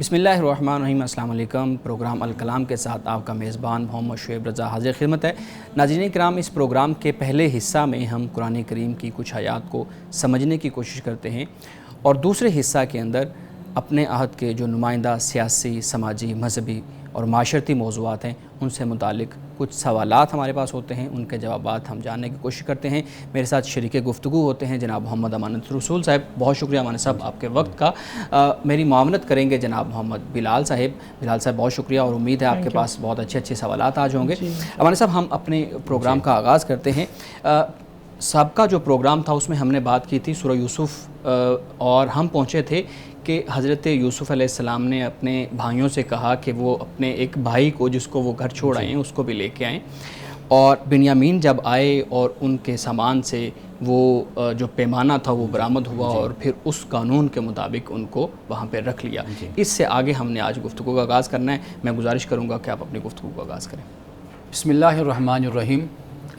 بسم اللہ الرحمن الرحیم۔ السلام علیکم۔ پروگرام الکلام کے ساتھ آپ کا میزبان محمد شعیب رضا حاضر خدمت ہے۔ ناظرین کرام، اس پروگرام کے پہلے حصہ میں ہم قرآن کریم کی کچھ آیات کو سمجھنے کی کوشش کرتے ہیں، اور دوسرے حصہ کے اندر اپنے عہد کے جو نمائندہ سیاسی، سماجی، مذہبی اور معاشرتی موضوعات ہیں ان سے متعلق کچھ سوالات ہمارے پاس ہوتے ہیں، ان کے جوابات ہم جاننے کی کوشش کرتے ہیں۔ میرے ساتھ شریک گفتگو ہوتے ہیں جناب محمد امانت رسول صاحب۔ بہت شکریہ امانت صاحب آپ کے وقت کا۔ میری معاونت کریں گے جناب محمد بلال صاحب، بہت شکریہ، اور امید ہے آپ کے پاس بہت اچھے سوالات آج ہوں گے۔ امانت صاحب، ہم اپنے پروگرام کا آغاز کرتے ہیں۔ سابقہ جو پروگرام تھا اس میں ہم نے بات کی تھی سورہ یوسف، اور ہم پہنچے تھے کہ حضرت یوسف علیہ السلام نے اپنے بھائیوں سے کہا کہ وہ اپنے ایک بھائی کو جس کو وہ گھر چھوڑ آئے ہیں اس کو بھی لے کے آئیں، اور بنیامین جب آئے اور ان کے سامان سے وہ جو پیمانہ تھا وہ برآمد ہوا، اور پھر اس قانون کے مطابق ان کو وہاں پہ رکھ لیا۔ اس سے آگے ہم نے آج گفتگو کا آغاز کرنا ہے۔ میں گزارش کروں گا کہ آپ اپنی گفتگو کا آغاز کریں۔ بسم اللہ الرحمن الرحیم۔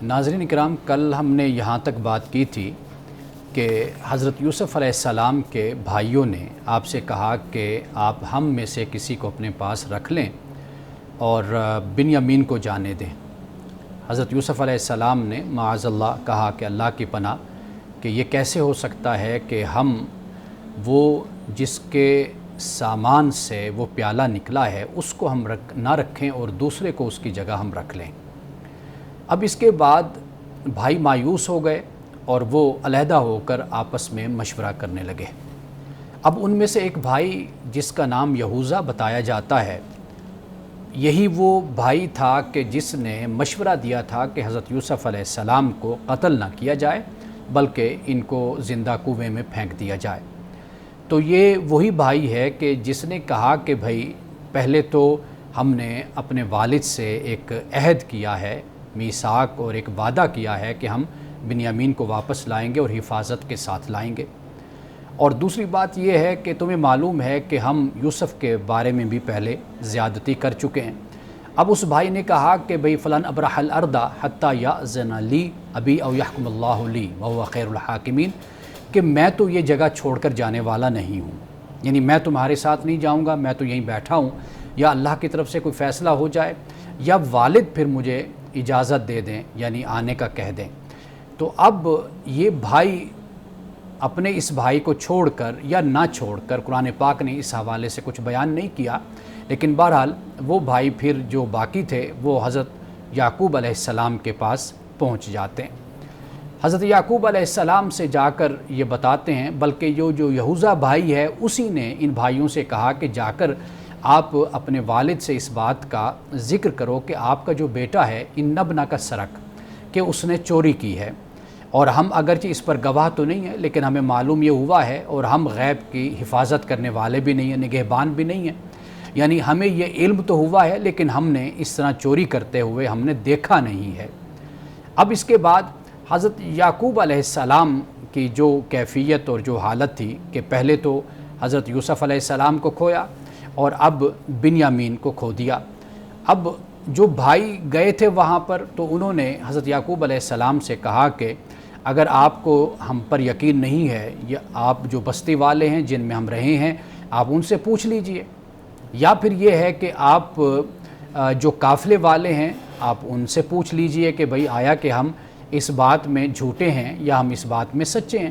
ناظرین اکرام، کل ہم نے یہاں تک بات کی تھی کہ حضرت یوسف علیہ السلام کے بھائیوں نے آپ سے کہا کہ آپ ہم میں سے کسی کو اپنے پاس رکھ لیں اور بنیامین کو جانے دیں۔ حضرت یوسف علیہ السلام نے معاذ اللہ کہا کہ اللہ کی پناہ، کہ یہ کیسے ہو سکتا ہے کہ ہم وہ جس کے سامان سے وہ پیالہ نکلا ہے اس کو ہم نہ رکھیں اور دوسرے کو اس کی جگہ ہم رکھ لیں۔ اب اس کے بعد بھائی مایوس ہو گئے اور وہ علیحدہ ہو کر آپس میں مشورہ کرنے لگے۔ اب ان میں سے ایک بھائی جس کا نام یہوذا بتایا جاتا ہے، یہی وہ بھائی تھا کہ جس نے مشورہ دیا تھا کہ حضرت یوسف علیہ السلام کو قتل نہ کیا جائے بلکہ ان کو زندہ کنویں میں پھینک دیا جائے۔ تو یہ وہی بھائی ہے کہ جس نے کہا کہ بھائی پہلے تو ہم نے اپنے والد سے ایک عہد کیا ہے، میثاق اور ایک وعدہ کیا ہے کہ ہم بنیامین کو واپس لائیں گے اور حفاظت کے ساتھ لائیں گے، اور دوسری بات یہ ہے کہ تمہیں معلوم ہے کہ ہم یوسف کے بارے میں بھی پہلے زیادتی کر چکے ہیں۔ اب اس بھائی نے کہا کہ بھئی فلن ابرح الارض حتی یأذن لی ابی او یحکم اللہ لی وہو خیر الحاکمین، کہ میں تو یہ جگہ چھوڑ کر جانے والا نہیں ہوں، یعنی میں تمہارے ساتھ نہیں جاؤں گا، میں تو یہیں بیٹھا ہوں، یا اللہ کی طرف سے کوئی فیصلہ ہو جائے یا والد پھر مجھے اجازت دے دیں، یعنی آنے کا کہہ دیں۔ تو اب یہ بھائی اپنے اس بھائی کو چھوڑ کر یا نہ چھوڑ کر، قرآن پاک نے اس حوالے سے کچھ بیان نہیں کیا، لیکن بہرحال وہ بھائی پھر جو باقی تھے وہ حضرت یعقوب علیہ السلام کے پاس پہنچ جاتے ہیں۔ حضرت یعقوب علیہ السلام سے جا کر یہ بتاتے ہیں، بلکہ جو یہوذا بھائی ہے اسی نے ان بھائیوں سے کہا کہ جا کر آپ اپنے والد سے اس بات کا ذکر کرو کہ آپ کا جو بیٹا ہے ان ابنہ کا سرق، کہ اس نے چوری کی ہے، اور ہم اگرچہ اس پر گواہ تو نہیں ہیں لیکن ہمیں معلوم یہ ہوا ہے، اور ہم غیب کی حفاظت کرنے والے بھی نہیں ہیں، نگہبان بھی نہیں ہیں، یعنی ہمیں یہ علم تو ہوا ہے لیکن ہم نے اس طرح چوری کرتے ہوئے ہم نے دیکھا نہیں ہے۔ اب اس کے بعد حضرت یعقوب علیہ السلام کی جو کیفیت اور جو حالت تھی کہ پہلے تو حضرت یوسف علیہ السلام کو کھویا اور اب بنیامین کو کھو دیا۔ اب جو بھائی گئے تھے وہاں پر تو انہوں نے حضرت یعقوب علیہ السلام سے کہا کہ اگر آپ کو ہم پر یقین نہیں ہے، یا آپ جو بستی والے ہیں جن میں ہم رہے ہیں آپ ان سے پوچھ لیجئے، یا پھر یہ ہے کہ آپ جو قافلے والے ہیں آپ ان سے پوچھ لیجئے کہ بھئی آیا کہ ہم اس بات میں جھوٹے ہیں یا ہم اس بات میں سچے ہیں۔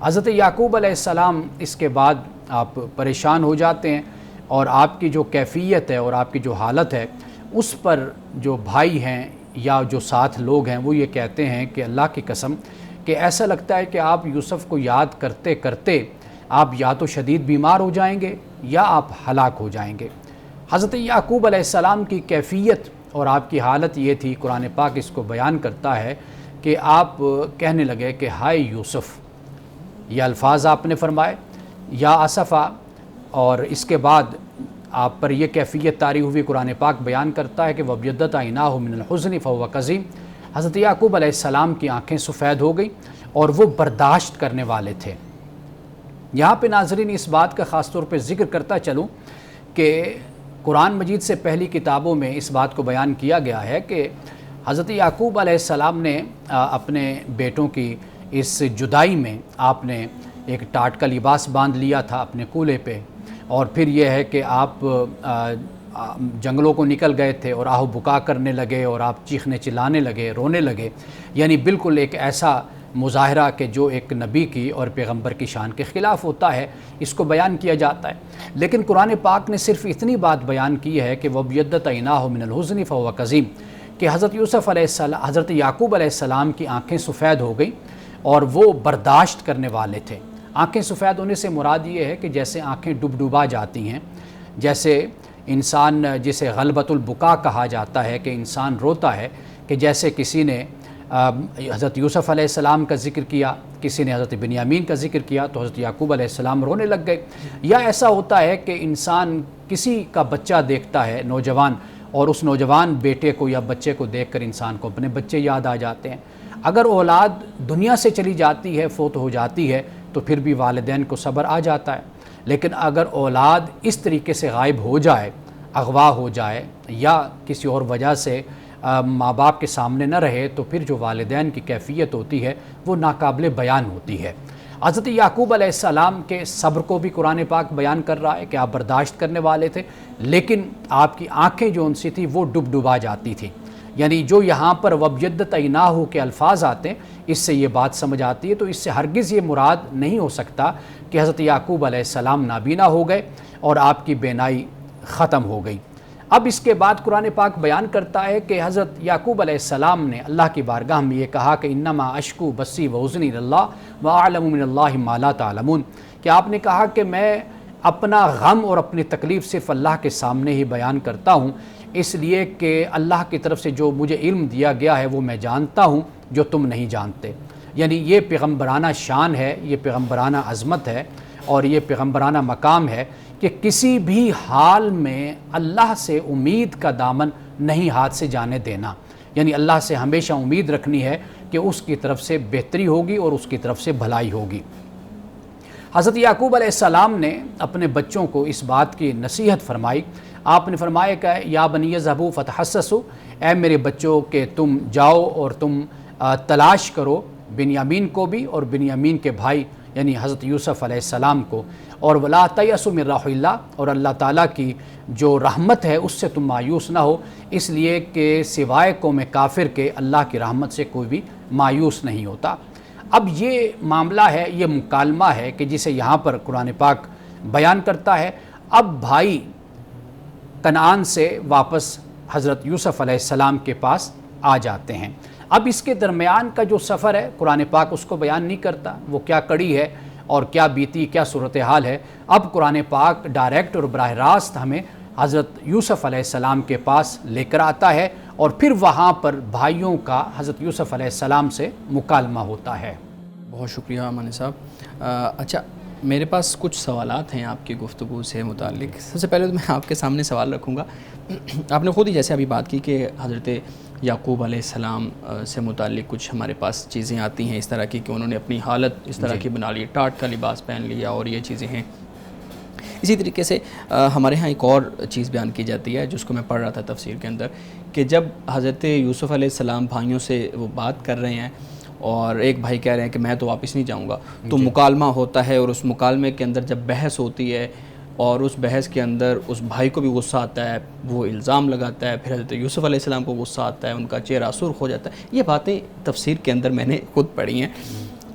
حضرت یعقوب علیہ السلام اس کے بعد آپ پریشان ہو جاتے ہیں، اور آپ کی جو کیفیت ہے اور آپ کی جو حالت ہے اس پر جو بھائی ہیں یا جو ساتھ لوگ ہیں وہ یہ کہتے ہیں کہ اللہ کی قسم کہ ایسا لگتا ہے کہ آپ یوسف کو یاد کرتے کرتے آپ یا تو شدید بیمار ہو جائیں گے یا آپ ہلاک ہو جائیں گے۔ حضرت یعقوب علیہ السلام کی کیفیت اور آپ کی حالت یہ تھی، قرآن پاک اس کو بیان کرتا ہے کہ آپ کہنے لگے کہ ہائے یوسف، یہ الفاظ آپ نے فرمائے، یا اسفا، اور اس کے بعد آپ پر یہ کیفیت طاری ہوئی۔ قرآن پاک بیان کرتا ہے کہ وَابْيَضَّتْ عَيْنَاهُ مِنَ الْحُزْنِ فَهُوَ كَظِيمٌ، حضرت یعقوب علیہ السلام کی آنکھیں سفید ہو گئی اور وہ برداشت کرنے والے تھے۔ یہاں پہ ناظرین اس بات کا خاص طور پہ ذکر کرتا چلوں کہ قرآن مجید سے پہلی کتابوں میں اس بات کو بیان کیا گیا ہے کہ حضرت یعقوب علیہ السلام نے اپنے بیٹوں کی اس جدائی میں آپ نے ایک ٹاٹ کا لباس باندھ لیا تھا اپنے کولے پہ، اور پھر یہ ہے کہ آپ جنگلوں کو نکل گئے تھے اور آہ و بکا کرنے لگے اور آپ چیخنے چلانے لگے، رونے لگے، یعنی بالکل ایک ایسا مظاہرہ کہ جو ایک نبی کی اور پیغمبر کی شان کے خلاف ہوتا ہے، اس کو بیان کیا جاتا ہے۔ لیکن قرآن پاک نے صرف اتنی بات بیان کی ہے کہ وَابْيَضَّتْ عَيْنَاهُ مِنَ الْحُزْنِ فَهُوَ كَظِيمٌ، کہ حضرت یعقوب علیہ السلام کی آنکھیں سفید ہو گئیں اور وہ برداشت کرنے والے تھے۔ آنکھیں سفید ہونے سے مراد یہ ہے کہ جیسے آنکھیں ڈبا جاتی ہیں، جیسے انسان جسے غلبۃ البکا کہا جاتا ہے کہ انسان روتا ہے، کہ جیسے کسی نے حضرت یوسف علیہ السلام کا ذکر کیا، کسی نے حضرت بنیامین کا ذکر کیا تو حضرت یعقوب علیہ السلام رونے لگ گئے۔ یا ایسا ہوتا ہے کہ انسان کسی کا بچہ دیکھتا ہے نوجوان، اور اس نوجوان بیٹے کو یا بچے کو دیکھ کر انسان کو اپنے بچے یاد آ جاتے ہیں۔ اگر اولاد دنیا سے چلی جاتی ہے، فوت ہو جاتی ہے، تو پھر بھی والدین کو صبر آ جاتا ہے، لیکن اگر اولاد اس طریقے سے غائب ہو جائے، اغوا ہو جائے یا کسی اور وجہ سے ماں باپ کے سامنے نہ رہے، تو پھر جو والدین کی کیفیت ہوتی ہے وہ ناقابل بیان ہوتی ہے۔ حضرت یعقوب علیہ السلام کے صبر کو بھی قرآن پاک بیان کر رہا ہے کہ آپ برداشت کرنے والے تھے، لیکن آپ کی آنکھیں جو ان سے تھی وہ ڈبا جاتی تھی۔ یعنی جو یہاں پر وَابْيَضَّتْ عَيْنَاهُ کے الفاظ آتے ہیں، اس سے یہ بات سمجھ آتی ہے، تو اس سے ہرگز یہ مراد نہیں ہو سکتا کہ حضرت یعقوب علیہ السلام نابینا ہو گئے اور آپ کی بینائی ختم ہو گئی۔ اب اس کے بعد قرآن پاک بیان کرتا ہے کہ حضرت یعقوب علیہ السلام نے اللہ کی بارگاہ میں یہ کہا کہ انما اشکو بسی وحزنی اللہ واعلم من اللہ ما لا تعلمون، کہ آپ نے کہا کہ میں اپنا غم اور اپنی تکلیف صرف اللہ کے سامنے ہی بیان کرتا ہوں، اس لیے کہ اللہ کی طرف سے جو مجھے علم دیا گیا ہے وہ میں جانتا ہوں جو تم نہیں جانتے۔ یعنی یہ پیغمبرانہ شان ہے، یہ پیغمبرانہ عظمت ہے اور یہ پیغمبرانہ مقام ہے کہ کسی بھی حال میں اللہ سے امید کا دامن نہیں ہاتھ سے جانے دینا، یعنی اللہ سے ہمیشہ امید رکھنی ہے کہ اس کی طرف سے بہتری ہوگی اور اس کی طرف سے بھلائی ہوگی۔ حضرت یعقوب علیہ السلام نے اپنے بچوں کو اس بات کی نصیحت فرمائی۔ آپ نے فرمایا کہ یا بنی اذهبوا فتحسسوا، اے میرے بچوں کہ تم جاؤ اور تم تلاش کرو بنیامین کو بھی اور بنیامین کے بھائی یعنی حضرت یوسف علیہ السلام کو، اور ولا تیأسوا من روح اللہ، اور اللہ تعالیٰ کی جو رحمت ہے اس سے تم مایوس نہ ہو، اس لیے کہ سوائے قوم کافر کے اللہ کی رحمت سے کوئی بھی مایوس نہیں ہوتا۔ اب یہ معاملہ ہے، یہ مکالمہ ہے کہ جسے یہاں پر قرآن پاک بیان کرتا ہے۔ اب بھائی کنعان سے واپس حضرت یوسف علیہ السلام کے پاس آ جاتے ہیں۔ اب اس کے درمیان کا جو سفر ہے قرآن پاک اس کو بیان نہیں کرتا، وہ کیا کڑی ہے اور کیا بیتی، کیا صورتحال ہے۔ اب قرآن پاک ڈائریکٹ اور براہ راست ہمیں حضرت یوسف علیہ السلام کے پاس لے کر آتا ہے اور پھر وہاں پر بھائیوں کا حضرت یوسف علیہ السلام سے مکالمہ ہوتا ہے۔ بہت شکریہ مانی صاحب۔ اچھا، میرے پاس کچھ سوالات ہیں آپ کی گفتگو سے متعلق۔ سب سے پہلے تو میں آپ کے سامنے سوال رکھوں گا۔ آپ نے خود ہی جیسے ابھی بات کی کہ حضرت یعقوب علیہ السلام سے متعلق کچھ ہمارے پاس چیزیں آتی ہیں اس طرح کی کہ انہوں نے اپنی حالت اس طرح کی بنا لی، ٹاٹ کا لباس پہن لیا اور یہ چیزیں ہیں۔ اسی طریقے سے ہمارے ہاں ایک اور چیز بیان کی جاتی ہے جس کو میں پڑھ رہا تھا تفسیر کے اندر، کہ جب حضرت یوسف علیہ السلام بھائیوں سے وہ بات کر رہے ہیں اور ایک بھائی کہہ رہے ہیں کہ میں تو واپس نہیں جاؤں گا، تو مکالمہ ہوتا ہے اور اس مکالمے کے اندر جب بحث ہوتی ہے اور اس بحث کے اندر اس بھائی کو بھی غصہ آتا ہے، وہ الزام لگاتا ہے، پھر حضرت یوسف علیہ السلام کو غصہ آتا ہے، ان کا چہرہ سرخ ہو جاتا ہے۔ یہ باتیں تفسیر کے اندر میں نے خود پڑھی ہیں۔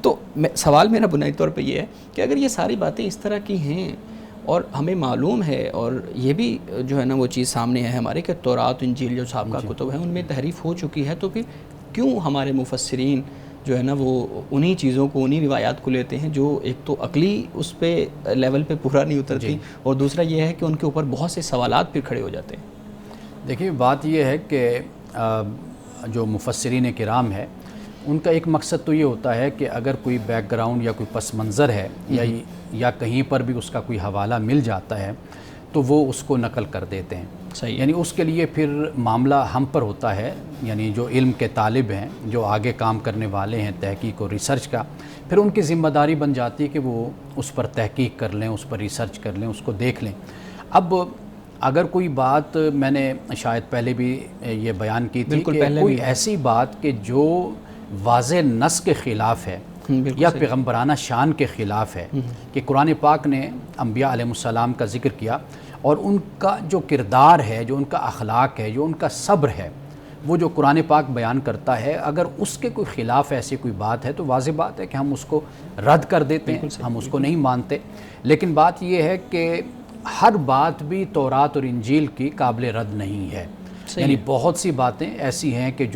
تو سوال میرا بنیادی طور پہ یہ ہے کہ اگر یہ ساری باتیں اس طرح کی ہیں اور ہمیں معلوم ہے اور یہ بھی جو ہے نا وہ چیز سامنے ہے ہمارے کہ تورات انجیل جو سابقہ کتب ہیں ان میں تحریف ہو چکی ہے، تو پھر کیوں ہمارے مفسرین جو ہے نا وہ انہی چیزوں کو، انہی روایات کو لیتے ہیں جو ایک تو عقلی اس پہ لیول پہ پورا نہیں اترتی اور دوسرا یہ ہے کہ ان کے اوپر بہت سے سوالات پھر کھڑے ہو جاتے ہیں؟ دیکھیے بات یہ ہے کہ جو مفسرین کرام ہے ان کا ایک مقصد تو یہ ہوتا ہے کہ اگر کوئی بیک گراؤنڈ یا کوئی پس منظر ہے یا کہیں پر بھی اس کا کوئی حوالہ مل جاتا ہے تو وہ اس کو نقل کر دیتے ہیں۔ صحیح، یعنی اس کے لیے پھر معاملہ ہم پر ہوتا ہے، یعنی جو علم کے طالب ہیں، جو آگے کام کرنے والے ہیں تحقیق اور ریسرچ کا، پھر ان کی ذمہ داری بن جاتی ہے کہ وہ اس پر تحقیق کر لیں، اس پر ریسرچ کر لیں، اس کو دیکھ لیں۔ اب اگر کوئی بات میں نے شاید پہلے بھی یہ بیان کی تھی کہ کوئی ایسی بات کہ جو واضح نص کے خلاف ہے یا پیغمبرانہ شان کے خلاف ہے کہ قرآن پاک نے انبیاء علیہ السلام کا ذکر کیا اور ان کا جو کردار ہے، جو ان کا اخلاق ہے، جو ان کا صبر ہے، وہ جو قرآن پاک بیان کرتا ہے، اگر اس کے کوئی خلاف ایسی کوئی بات ہے تو واضح بات ہے کہ ہم اس کو رد کر دیتے ہیں، ہم اس کو نہیں مانتے۔ لیکن بات یہ ہے کہ ہر بات بھی تورات اور انجیل کی قابل رد نہیں ہے، یعنی بہت سی باتیں ایسی ہیں کہ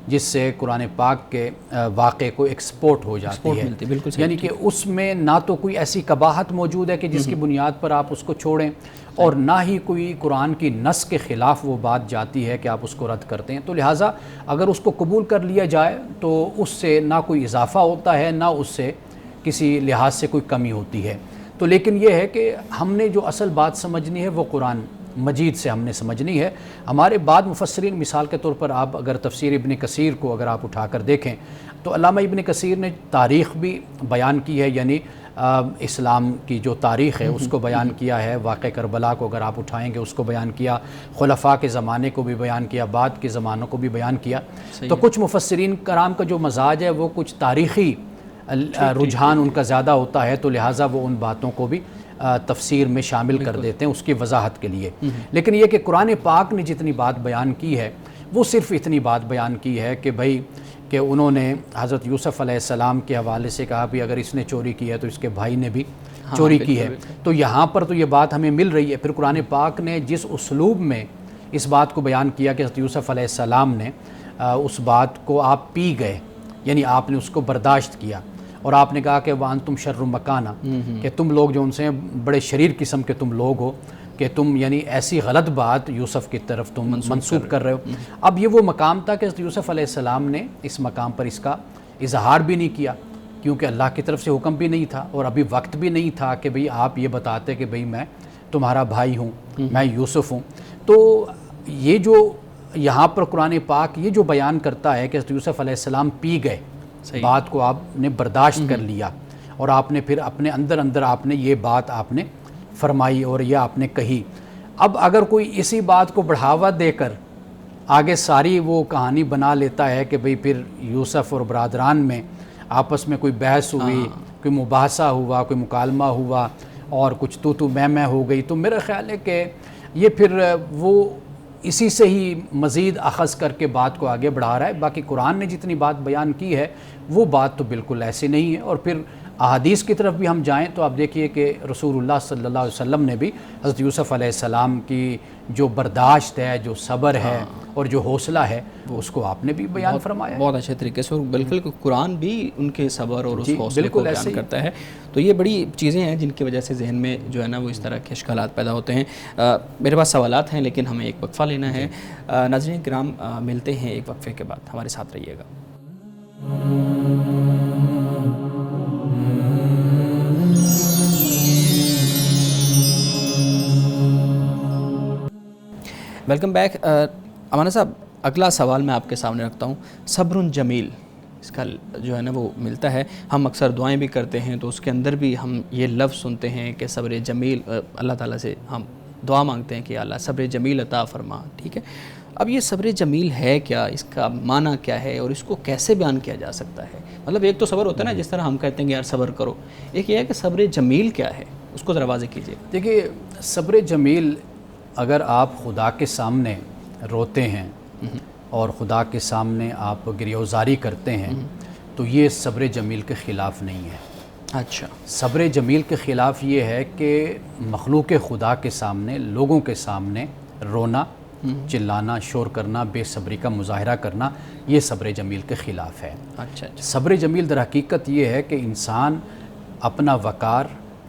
جس سے قرآن پاک کے واقعے کو ایکسپورٹ ہو جاتی ہے، یعنی کہ اس میں نہ تو کوئی ایسی قباحت موجود ہے کہ جس کی بنیاد پر آپ اس کو چھوڑیں، اور نہ ہی کوئی قرآن کی نص کے خلاف وہ بات جاتی ہے کہ آپ اس کو رد کرتے ہیں۔ تو لہٰذا اگر اس کو قبول کر لیا جائے تو اس سے نہ کوئی اضافہ ہوتا ہے، نہ اس سے کسی لحاظ سے کوئی کمی ہوتی ہے۔ تو لیکن یہ ہے کہ ہم نے جو اصل بات سمجھنی ہے وہ قرآن مجید سے ہم نے سمجھنی ہے۔ ہمارے بعد مفسرین، مثال کے طور پر آپ اگر تفسیر ابن کثیر کو اگر آپ اٹھا کر دیکھیں تو علامہ ابن کثیر نے تاریخ بھی بیان کی ہے، یعنی اسلام کی جو تاریخ ہے اس کو بیان کیا ہے، واقع کربلا کو اگر آپ اٹھائیں گے اس کو بیان کیا، خلفاء کے زمانے کو بھی بیان کیا، بعد کے زمانوں کو بھی بیان کیا۔ تو کچھ مفسرین کرام کا جو مزاج ہے وہ کچھ تاریخی رجحان ان کا زیادہ ہوتا ہے، تو لہٰذا وہ ان باتوں کو بھی تفسیر میں شامل کر دیتے ہیں اس کی وضاحت کے لیے۔ لیکن یہ کہ قرآن پاک نے جتنی بات بیان کی ہے وہ صرف اتنی بات بیان کی ہے کہ بھئی کہ انہوں نے حضرت یوسف علیہ السلام کے حوالے سے کہا بھی اگر اس نے چوری کی ہے تو اس کے بھائی نے بھی چوری کی ہے، تو یہاں پر تو یہ بات ہمیں مل رہی ہے۔ پھر قرآن پاک نے جس اسلوب میں اس بات کو بیان کیا کہ حضرت یوسف علیہ السلام نے اس بات کو آپ پی گئے، یعنی آپ نے اس کو برداشت کیا، اور آپ نے کہا کہ وَأَنْتُمْ شَرٌّ مَكَانًا، کہ تم لوگ جو ان سے بڑے شریر قسم کے تم لوگ ہو، کہ تم یعنی ایسی غلط بات یوسف کی طرف تم منسوب کر رہے ہو۔ اب یہ وہ مقام تھا کہ حضرت یوسف علیہ السلام نے اس مقام پر اس کا اظہار بھی نہیں کیا، کیونکہ اللہ کی طرف سے حکم بھی نہیں تھا اور ابھی وقت بھی نہیں تھا کہ بھئی آپ یہ بتاتے کہ بھئی میں تمہارا بھائی ہوں، میں یوسف ہوں۔ تو یہ جو یہاں پر قرآن پاک یہ جو بیان کرتا ہے کہ حضرت یوسف علیہ السلام پی گئے، بات کو آپ نے برداشت کر لیا اور آپ نے پھر اپنے اندر آپ نے یہ بات آپ نے فرمائی اور یہ آپ نے کہی۔ اب اگر کوئی اسی بات کو بڑھاوا دے کر آگے ساری وہ کہانی بنا لیتا ہے کہ بھئی پھر یوسف اور برادران میں آپس میں کوئی بحث ہوئی، کوئی مباحثہ ہوا، کوئی مکالمہ ہوا اور کچھ تو میں ہو گئی، تو میرا خیال ہے کہ یہ پھر وہ اسی سے ہی مزید اخذ کر کے بات کو آگے بڑھا رہا ہے۔ باقی قرآن نے جتنی بات بیان کی ہے وہ بات تو بالکل ایسی نہیں ہے۔ اور پھر احادیث کی طرف بھی ہم جائیں تو آپ دیکھیے کہ رسول اللہ صلی اللہ علیہ وسلم نے بھی حضرت یوسف علیہ السلام کی جو برداشت ہے، جو صبر ہے اور جو حوصلہ ہے وہ اس کو آپ نے بھی بیان فرمایا ہے بہت اچھے طریقے سے، اور بالکل قرآن بھی ان کے صبر اور اس حوصلے کو بیان کرتا ہے۔ تو یہ بڑی چیزیں ہیں جن کی وجہ سے ذہن میں جو ہے نا وہ اس طرح کے اشکالات پیدا ہوتے ہیں۔ میرے پاس سوالات ہیں لیکن ہمیں ایک وقفہ لینا ہے۔ ناظرین کرام، ملتے ہیں ایک وقفے کے بعد، ہمارے ساتھ رہیے گا۔ Welcome back. امانہ صاحب، اگلا سوال میں آپ کے سامنے رکھتا ہوں۔ صبر جمیل، اس کا جو ہے نا وہ ملتا ہے، ہم اکثر دعائیں بھی کرتے ہیں تو اس کے اندر بھی ہم یہ لفظ سنتے ہیں کہ صبر جمیل، اللہ تعالیٰ سے ہم دعا مانگتے ہیں کہ اللہ صبر جمیل عطا فرما، ٹھیک ہے؟ اب یہ صبر جمیل ہے کیا، اس کا معنی کیا ہے اور اس کو کیسے بیان کیا جا سکتا ہے؟ مطلب ایک تو صبر ہوتا ہے نا، جس طرح ہم کہتے ہیں کہ یار صبر کرو، ایک یہ ہے کہ صبر جمیل کیا ہے، اس کو ذرا واضح کیجیے۔ دیکھیے، صبر جمیل، اگر آپ خدا کے سامنے روتے ہیں اور خدا کے سامنے آپ گریہ‌وزاری کرتے ہیں تو یہ صبر جمیل کے خلاف نہیں ہے۔ اچھا، صبر جمیل کے خلاف یہ ہے کہ مخلوق خدا کے سامنے، لوگوں کے سامنے رونا، چلانا، شور کرنا، بے صبری کا مظاہرہ کرنا، یہ صبر جمیل کے خلاف ہے۔ اچھا، صبر جمیل در حقیقت یہ ہے کہ انسان اپنا وقار،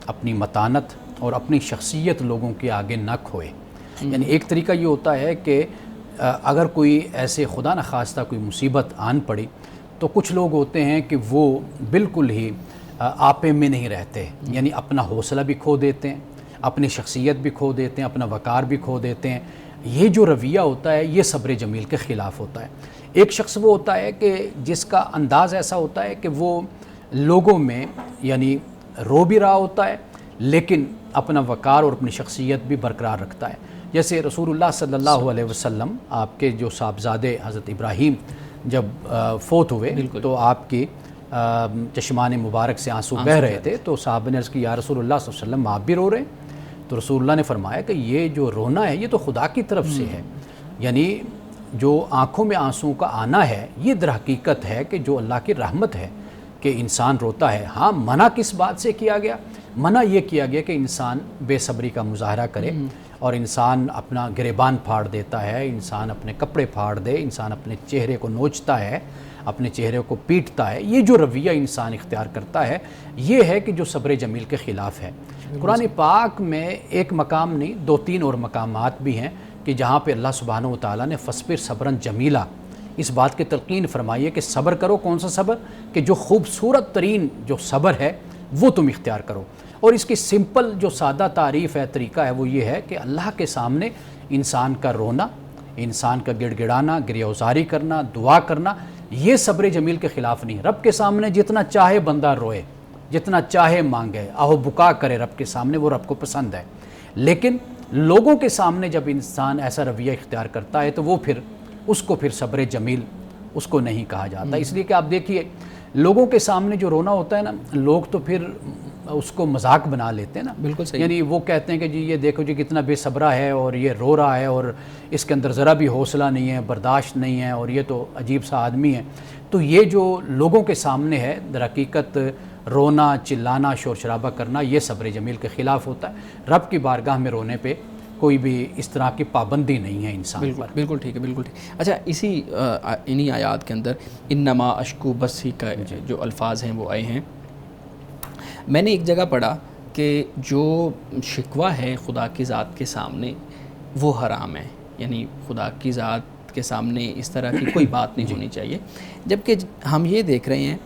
اپنی متانت اور اپنی شخصیت لوگوں کے آگے نہ کھوئے۔ یعنی ایک طریقہ یہ ہوتا ہے کہ اگر کوئی ایسے خدا نخواستہ کوئی مصیبت آن پڑی تو کچھ لوگ ہوتے ہیں کہ وہ بالکل ہی آپے میں نہیں رہتے، یعنی اپنا حوصلہ بھی کھو دیتے ہیں، اپنی شخصیت بھی کھو دیتے ہیں، اپنا وقار بھی کھو دیتے ہیں۔ یہ جو رویہ ہوتا ہے یہ صبر جمیل کے خلاف ہوتا ہے۔ ایک شخص وہ ہوتا ہے کہ جس کا انداز ایسا ہوتا ہے کہ وہ لوگوں میں یعنی رو بھی رہا ہوتا ہے لیکن اپنا وقار اور اپنی شخصیت بھی برقرار رکھتا ہے۔ جیسے رسول اللہ صلی اللہ علیہ وسلم، آپ کے جو صاحبزادے حضرت ابراہیم جب فوت ہوئے تو آپ کی چشمان مبارک سے آنسو بہہ رہے تھے، تو صحابہ نے عرض کی یا رسول اللہ صلی اللہ علیہ وسلم آپ بھی رو رہے ہیں؟ تو رسول اللہ نے فرمایا کہ یہ جو رونا ہے یہ تو خدا کی طرف سے ہے، یعنی جو آنکھوں میں آنسوں کا آنا ہے یہ در حقیقت ہے کہ جو اللہ کی رحمت ہے کہ انسان روتا ہے۔ ہاں، منع کس بات سے کیا گیا؟ منع یہ کیا گیا کہ انسان بے صبری کا مظاہرہ کرے اور انسان اپنا گریبان پھاڑ دیتا ہے، انسان اپنے کپڑے پھاڑ دے، انسان اپنے چہرے کو نوچتا ہے، اپنے چہرے کو پیٹتا ہے۔ یہ جو رویہ انسان اختیار کرتا ہے یہ ہے کہ جو صبر جمیل کے خلاف ہے۔ قرآن پاک میں ایک مقام نہیں، 2-3 اور مقامات بھی ہیں کہ جہاں پہ اللہ سبحانہ و تعالیٰ نے فصبر صبرا جمیلا اس بات کی تلقین فرمائی ہے کہ صبر کرو۔ کون سا صبر؟ کہ جو خوبصورت ترین جو صبر ہے وہ تم اختیار کرو۔ اور اس کی سمپل جو سادہ تعریف ہے، طریقہ ہے، وہ یہ ہے کہ اللہ کے سامنے انسان کا رونا، انسان کا گڑ گڑانا، گریہوزاری کرنا، دعا کرنا، یہ صبر جمیل کے خلاف نہیں۔ رب کے سامنے جتنا چاہے بندہ روئے، جتنا چاہے مانگے، آہو بکا کرے رب کے سامنے، وہ رب کو پسند ہے۔ لیکن لوگوں کے سامنے جب انسان ایسا رویہ اختیار کرتا ہے تو وہ پھر اس کو پھر صبر جمیل اس کو نہیں کہا جاتا۔ اس لیے کہ آپ دیکھیے لوگوں کے سامنے جو رونا ہوتا ہے نا، لوگ تو پھر اس کو مذاق بنا لیتے ہیں نا۔ بالکل صحیح۔ یعنی وہ کہتے ہیں کہ جی یہ دیکھو جی کتنا بے صبرا ہے اور یہ رو رہا ہے اور اس کے اندر ذرا بھی حوصلہ نہیں ہے، برداشت نہیں ہے، اور یہ تو عجیب سا آدمی ہے۔ تو یہ جو لوگوں کے سامنے ہے در حقیقت رونا، چلانا، شور شرابہ کرنا، یہ صبر جمیل کے خلاف ہوتا ہے۔ رب کی بارگاہ میں رونے پہ کوئی بھی اس طرح کی پابندی نہیں ہے انسان پر۔ بالکل ٹھیک ہے، بالکل ٹھیک۔ اچھا، انہی آیات کے اندر انما اشکو بسی کا جو الفاظ ہیں وہ آئے ہیں۔ میں نے ایک جگہ پڑھا کہ جو شکوہ ہے خدا کی ذات کے سامنے وہ حرام ہے، یعنی خدا کی ذات کے سامنے اس طرح کی کوئی بات نہیں ہونی چاہیے، جبکہ ہم یہ دیکھ رہے ہیں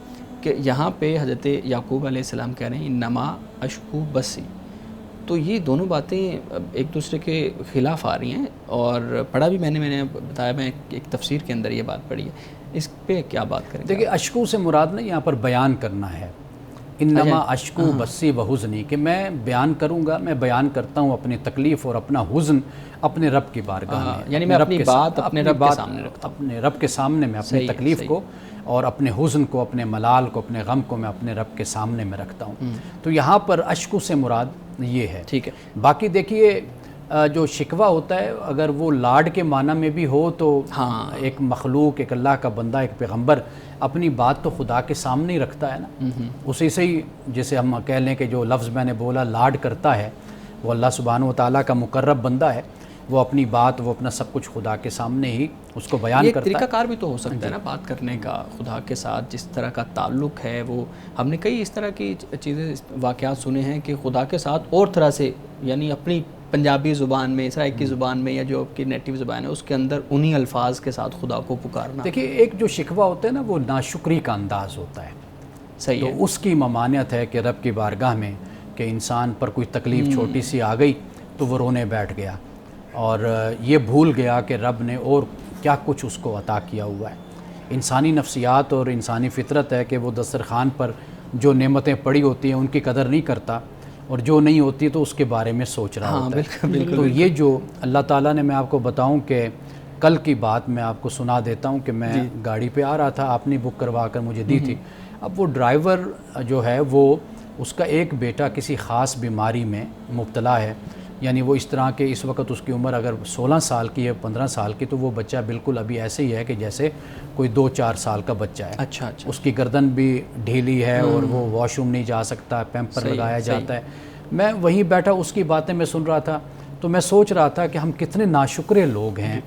کہ یہاں پہ حضرت یعقوب علیہ السلام کہہ رہے ہیں انما اشکو بسی، تو یہ دونوں باتیں ایک دوسرے کے خلاف آ رہی ہیں۔ اور پڑھا بھی میں نے بتایا، میں ایک تفسیر کے اندر یہ بات پڑھی ہے، اس پہ کیا بات کریں گے؟ دیکھیں اشکو سے مراد نہیں یہاں پر بیان کرنا ہے، انما اشکو بسی و حزنی، کہ میں بیان کروں گا، میں بیان کرتا ہوں اپنی تکلیف اور اپنا حزن اپنے رب کی بارگاہ میں، یعنی میں اپنی بات اپنے رب کے سامنے رکھتا ہوں، اپنے رب کے سامنے میں اپنی تکلیف کو اور اپنے حزن کو، اپنے ملال کو، اپنے غم کو میں اپنے رب کے سامنے میں رکھتا ہوں۔ تو یہاں پر اشکو سے مراد یہ ہے۔ ٹھیک ہے۔ باقی دیکھیے جو شکوہ ہوتا ہے اگر وہ لاڈ کے معنی میں بھی ہو تو ایک مخلوق، ایک اللہ کا بندہ، ایک پیغمبر اپنی بات تو خدا کے سامنے ہی رکھتا ہے نا، اسی سے ہی جیسے ہم کہہ لیں کہ جو لفظ میں نے بولا لاڈ کرتا ہے، وہ اللہ سبحانہ و تعالیٰ کا مقرب بندہ ہے، وہ اپنی بات، وہ اپنا سب کچھ خدا کے سامنے ہی اس کو بیان کرتا ہے۔ طریقہ کار بھی تو ہو سکتا ہے نا بات کرنے کا، خدا کے ساتھ جس طرح کا تعلق ہے وہ، ہم نے کئی اس طرح کی چیزیں، واقعات سنے ہیں کہ خدا کے ساتھ اور طرح سے، یعنی اپنی پنجابی زبان میں، سرائکی زبان میں، یا جو آپ کی نیٹیو زبان ہے اس کے اندر انہی الفاظ کے ساتھ خدا کو پکارنا۔ دیکھیے ایک جو شکوہ ہوتا ہے نا وہ ناشکری کا انداز ہوتا ہے، صحیح ہے، تو اس کی ممانعت ہے کہ رب کی بارگاہ میں کہ انسان پر کوئی تکلیف چھوٹی سی آ گئی تو وہ رونے بیٹھ گیا اور یہ بھول گیا کہ رب نے اور کیا کچھ اس کو عطا کیا ہوا ہے۔ انسانی نفسیات اور انسانی فطرت ہے کہ وہ دسترخوان پر جو نعمتیں پڑی ہوتی ہیں ان کی قدر نہیں کرتا، اور جو نہیں ہوتی تو اس کے بارے میں سوچ رہا ہوتا ہے۔ تو یہ جو اللہ تعالیٰ نے، میں آپ کو بتاؤں کہ کل کی بات میں آپ کو سنا دیتا ہوں کہ میں گاڑی پہ آ رہا تھا، آپ نے بک کروا کر مجھے دی تھی۔ اب وہ ڈرائیور جو ہے وہ، اس کا ایک بیٹا کسی خاص بیماری میں مبتلا ہے، یعنی وہ اس طرح کہ اس وقت اس کی عمر اگر 16 سال کی ہے، 15 سال کی، تو وہ بچہ بالکل ابھی ایسے ہی ہے کہ جیسے کوئی 2-4 سال کا بچہ ہے۔ اچھا، اس کی گردن بھی ڈھیلی ہے اور وہ واش روم نہیں جا سکتا، پیمپر لگایا جاتا ہے۔ میں وہیں بیٹھا اس کی باتیں میں سن رہا تھا، تو میں سوچ رہا تھا کہ ہم کتنے ناشکرے لوگ ہیں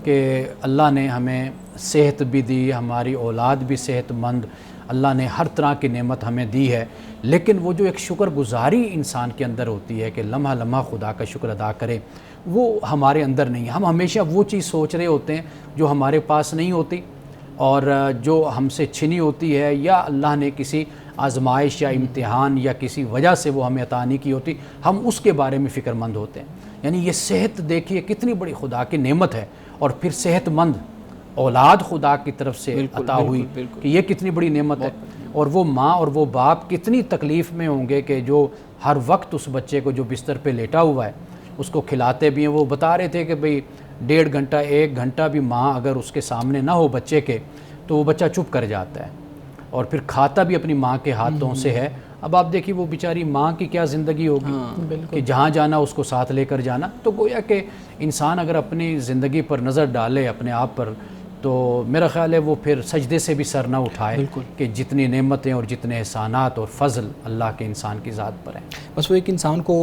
کہ اللہ نے ہمیں صحت بھی دی، ہماری اولاد بھی صحت مند، اللہ نے ہر طرح کی نعمت ہمیں دی ہے، لیکن وہ جو ایک شکر گزاری انسان کے اندر ہوتی ہے کہ لمحہ لمحہ خدا کا شکر ادا کرے، وہ ہمارے اندر نہیں ہے۔ ہم ہمیشہ وہ چیز سوچ رہے ہوتے ہیں جو ہمارے پاس نہیں ہوتی اور جو ہم سے چھنی ہوتی ہے، یا اللہ نے کسی آزمائش یا امتحان یا کسی وجہ سے وہ ہمیں عطا نہیں کی ہوتی، ہم اس کے بارے میں فکر مند ہوتے ہیں۔ یعنی یہ صحت دیکھیے کتنی بڑی خدا کی نعمت ہے، اور پھر صحت مند اولاد خدا کی طرف سے عطا ہوئی کہ یہ کتنی بڑی نعمت ہے۔ اور وہ ماں اور وہ باپ کتنی تکلیف میں ہوں گے کہ جو ہر وقت اس بچے کو جو بستر پہ لیٹا ہوا ہے اس کو کھلاتے بھی ہیں۔ وہ بتا رہے تھے کہ بھئی 1.5 گھنٹہ 1 گھنٹہ بھی ماں اگر اس کے سامنے نہ ہو بچے کے تو وہ بچہ چپ کر جاتا ہے، اور پھر کھاتا بھی اپنی ماں کے ہاتھوں سے ہے. اب آپ دیکھیے وہ بیچاری ماں کی کیا زندگی ہوگی کہ جہاں جانا اس کو ساتھ لے کر جانا. تو گویا کہ انسان اگر اپنی زندگی پر نظر ڈالے اپنے آپ پر تو میرا خیال ہے وہ پھر سجدے سے بھی سر نہ اٹھائے کہ جتنی نعمتیں اور جتنے احسانات اور فضل اللہ کے انسان کی ذات پر ہیں. بس وہ ایک انسان کو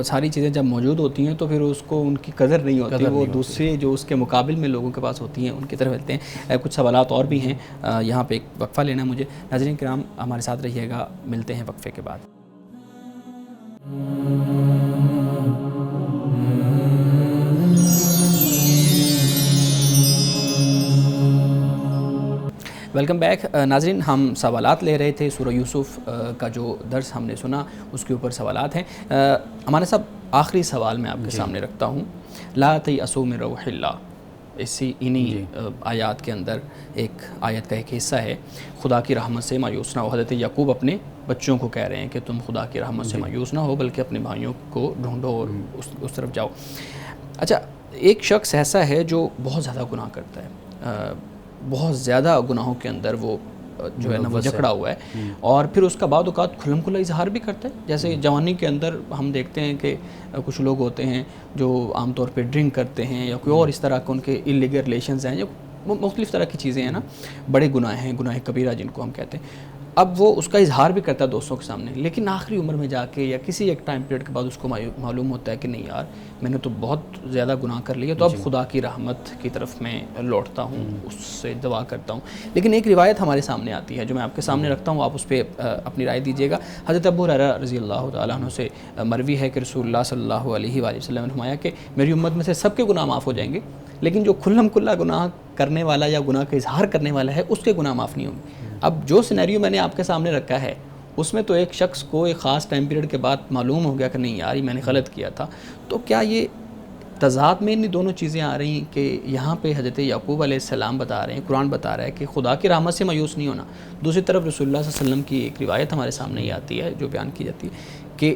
ساری چیزیں جب موجود ہوتی ہیں تو پھر اس کو ان کی قدر نہیں ہوتی, وہ دوسرے جو اس کے مقابل میں لوگوں کے پاس ہوتی ہیں ان کی طرف ملتے ہیں. کچھ سوالات اور بھی ہیں, یہاں پہ ایک وقفہ لینا ہے مجھے. ناظرین کرام ہمارے ساتھ رہیے گا, ملتے ہیں وقفے کے بعد. Welcome back. ناظرین ہم سوالات لے رہے تھے, سورہ یوسف کا جو درس ہم نے سنا اس کے اوپر سوالات ہیں. ہمارے صاحب آخری سوال میں آپ کے سامنے رکھتا ہوں. لا تیأسوا من روح اللہ, انہی آیات کے اندر ایک آیت کا ایک حصہ ہے, خدا کی رحمت سے مایوس نہ ہو. حضرت یعقوب اپنے بچوں کو کہہ رہے ہیں کہ تم خدا کی رحمت سے مایوس نہ ہو بلکہ اپنے بھائیوں کو ڈھونڈو اور اس طرف جاؤ. اچھا, ایک شخص ایسا ہے جو بہت زیادہ گناہ کرتا ہے, بہت زیادہ گناہوں کے اندر وہ جو ہے نا وہ جکڑا ہوا ہے, اور پھر اس کا بعض اوقات کھلم کھلا اظہار بھی کرتا ہے. جیسے جوانی کے اندر ہم دیکھتے ہیں کہ کچھ لوگ ہوتے ہیں جو عام طور پہ ڈرنک کرتے ہیں یا کوئی اور اس طرح کے ان کے انلیگل ریلیشنز ہیں, یا مختلف طرح کی چیزیں ہیں نا, بڑے گناہ ہیں, گناہ کبیرہ جن کو ہم کہتے ہیں. اب وہ اس کا اظہار بھی کرتا ہے دوستوں کے سامنے, لیکن آخری عمر میں جا کے یا کسی ایک ٹائم پیریڈ کے بعد اس کو معلوم ہوتا ہے کہ نہیں یار میں نے تو بہت زیادہ گناہ کر لیا, تو اب خدا کی رحمت کی طرف میں لوٹتا ہوں, اس سے دعا کرتا ہوں. لیکن ایک روایت ہمارے سامنے آتی ہے جو میں آپ کے سامنے رکھتا ہوں, آپ اس پہ اپنی رائے دیجیے گا. حضرت ابو ہریرہ رضی اللہ تعالیٰ عنہ سے مروی ہے کہ رسول اللہ صلی اللہ علیہ وآلہ وسلم نے فرمایا کہ میری امت میں سے سب کے گناہ معاف ہو جائیں گے, لیکن جو کھلم کھلا گناہ کرنے والا یا گناہ کا اظہار کرنے والا ہے اس کے گناہ معاف نہیں ہوں گے. اب جو سینیریو میں نے آپ کے سامنے رکھا ہے اس میں تو ایک شخص کو ایک خاص ٹائم پیریڈ کے بعد معلوم ہو گیا کہ نہیں یار میں نے غلط کیا تھا, تو کیا یہ تضاد میں ان دونوں چیزیں آ رہی ہیں کہ یہاں پہ حضرت یعقوب علیہ السلام بتا رہے ہیں, قرآن بتا رہا ہے کہ خدا کی رحمت سے مایوس نہیں ہونا, دوسری طرف رسول اللہ صلی اللہ علیہ وسلم کی ایک روایت ہمارے سامنے ہی آتی ہے جو بیان کی جاتی ہے کہ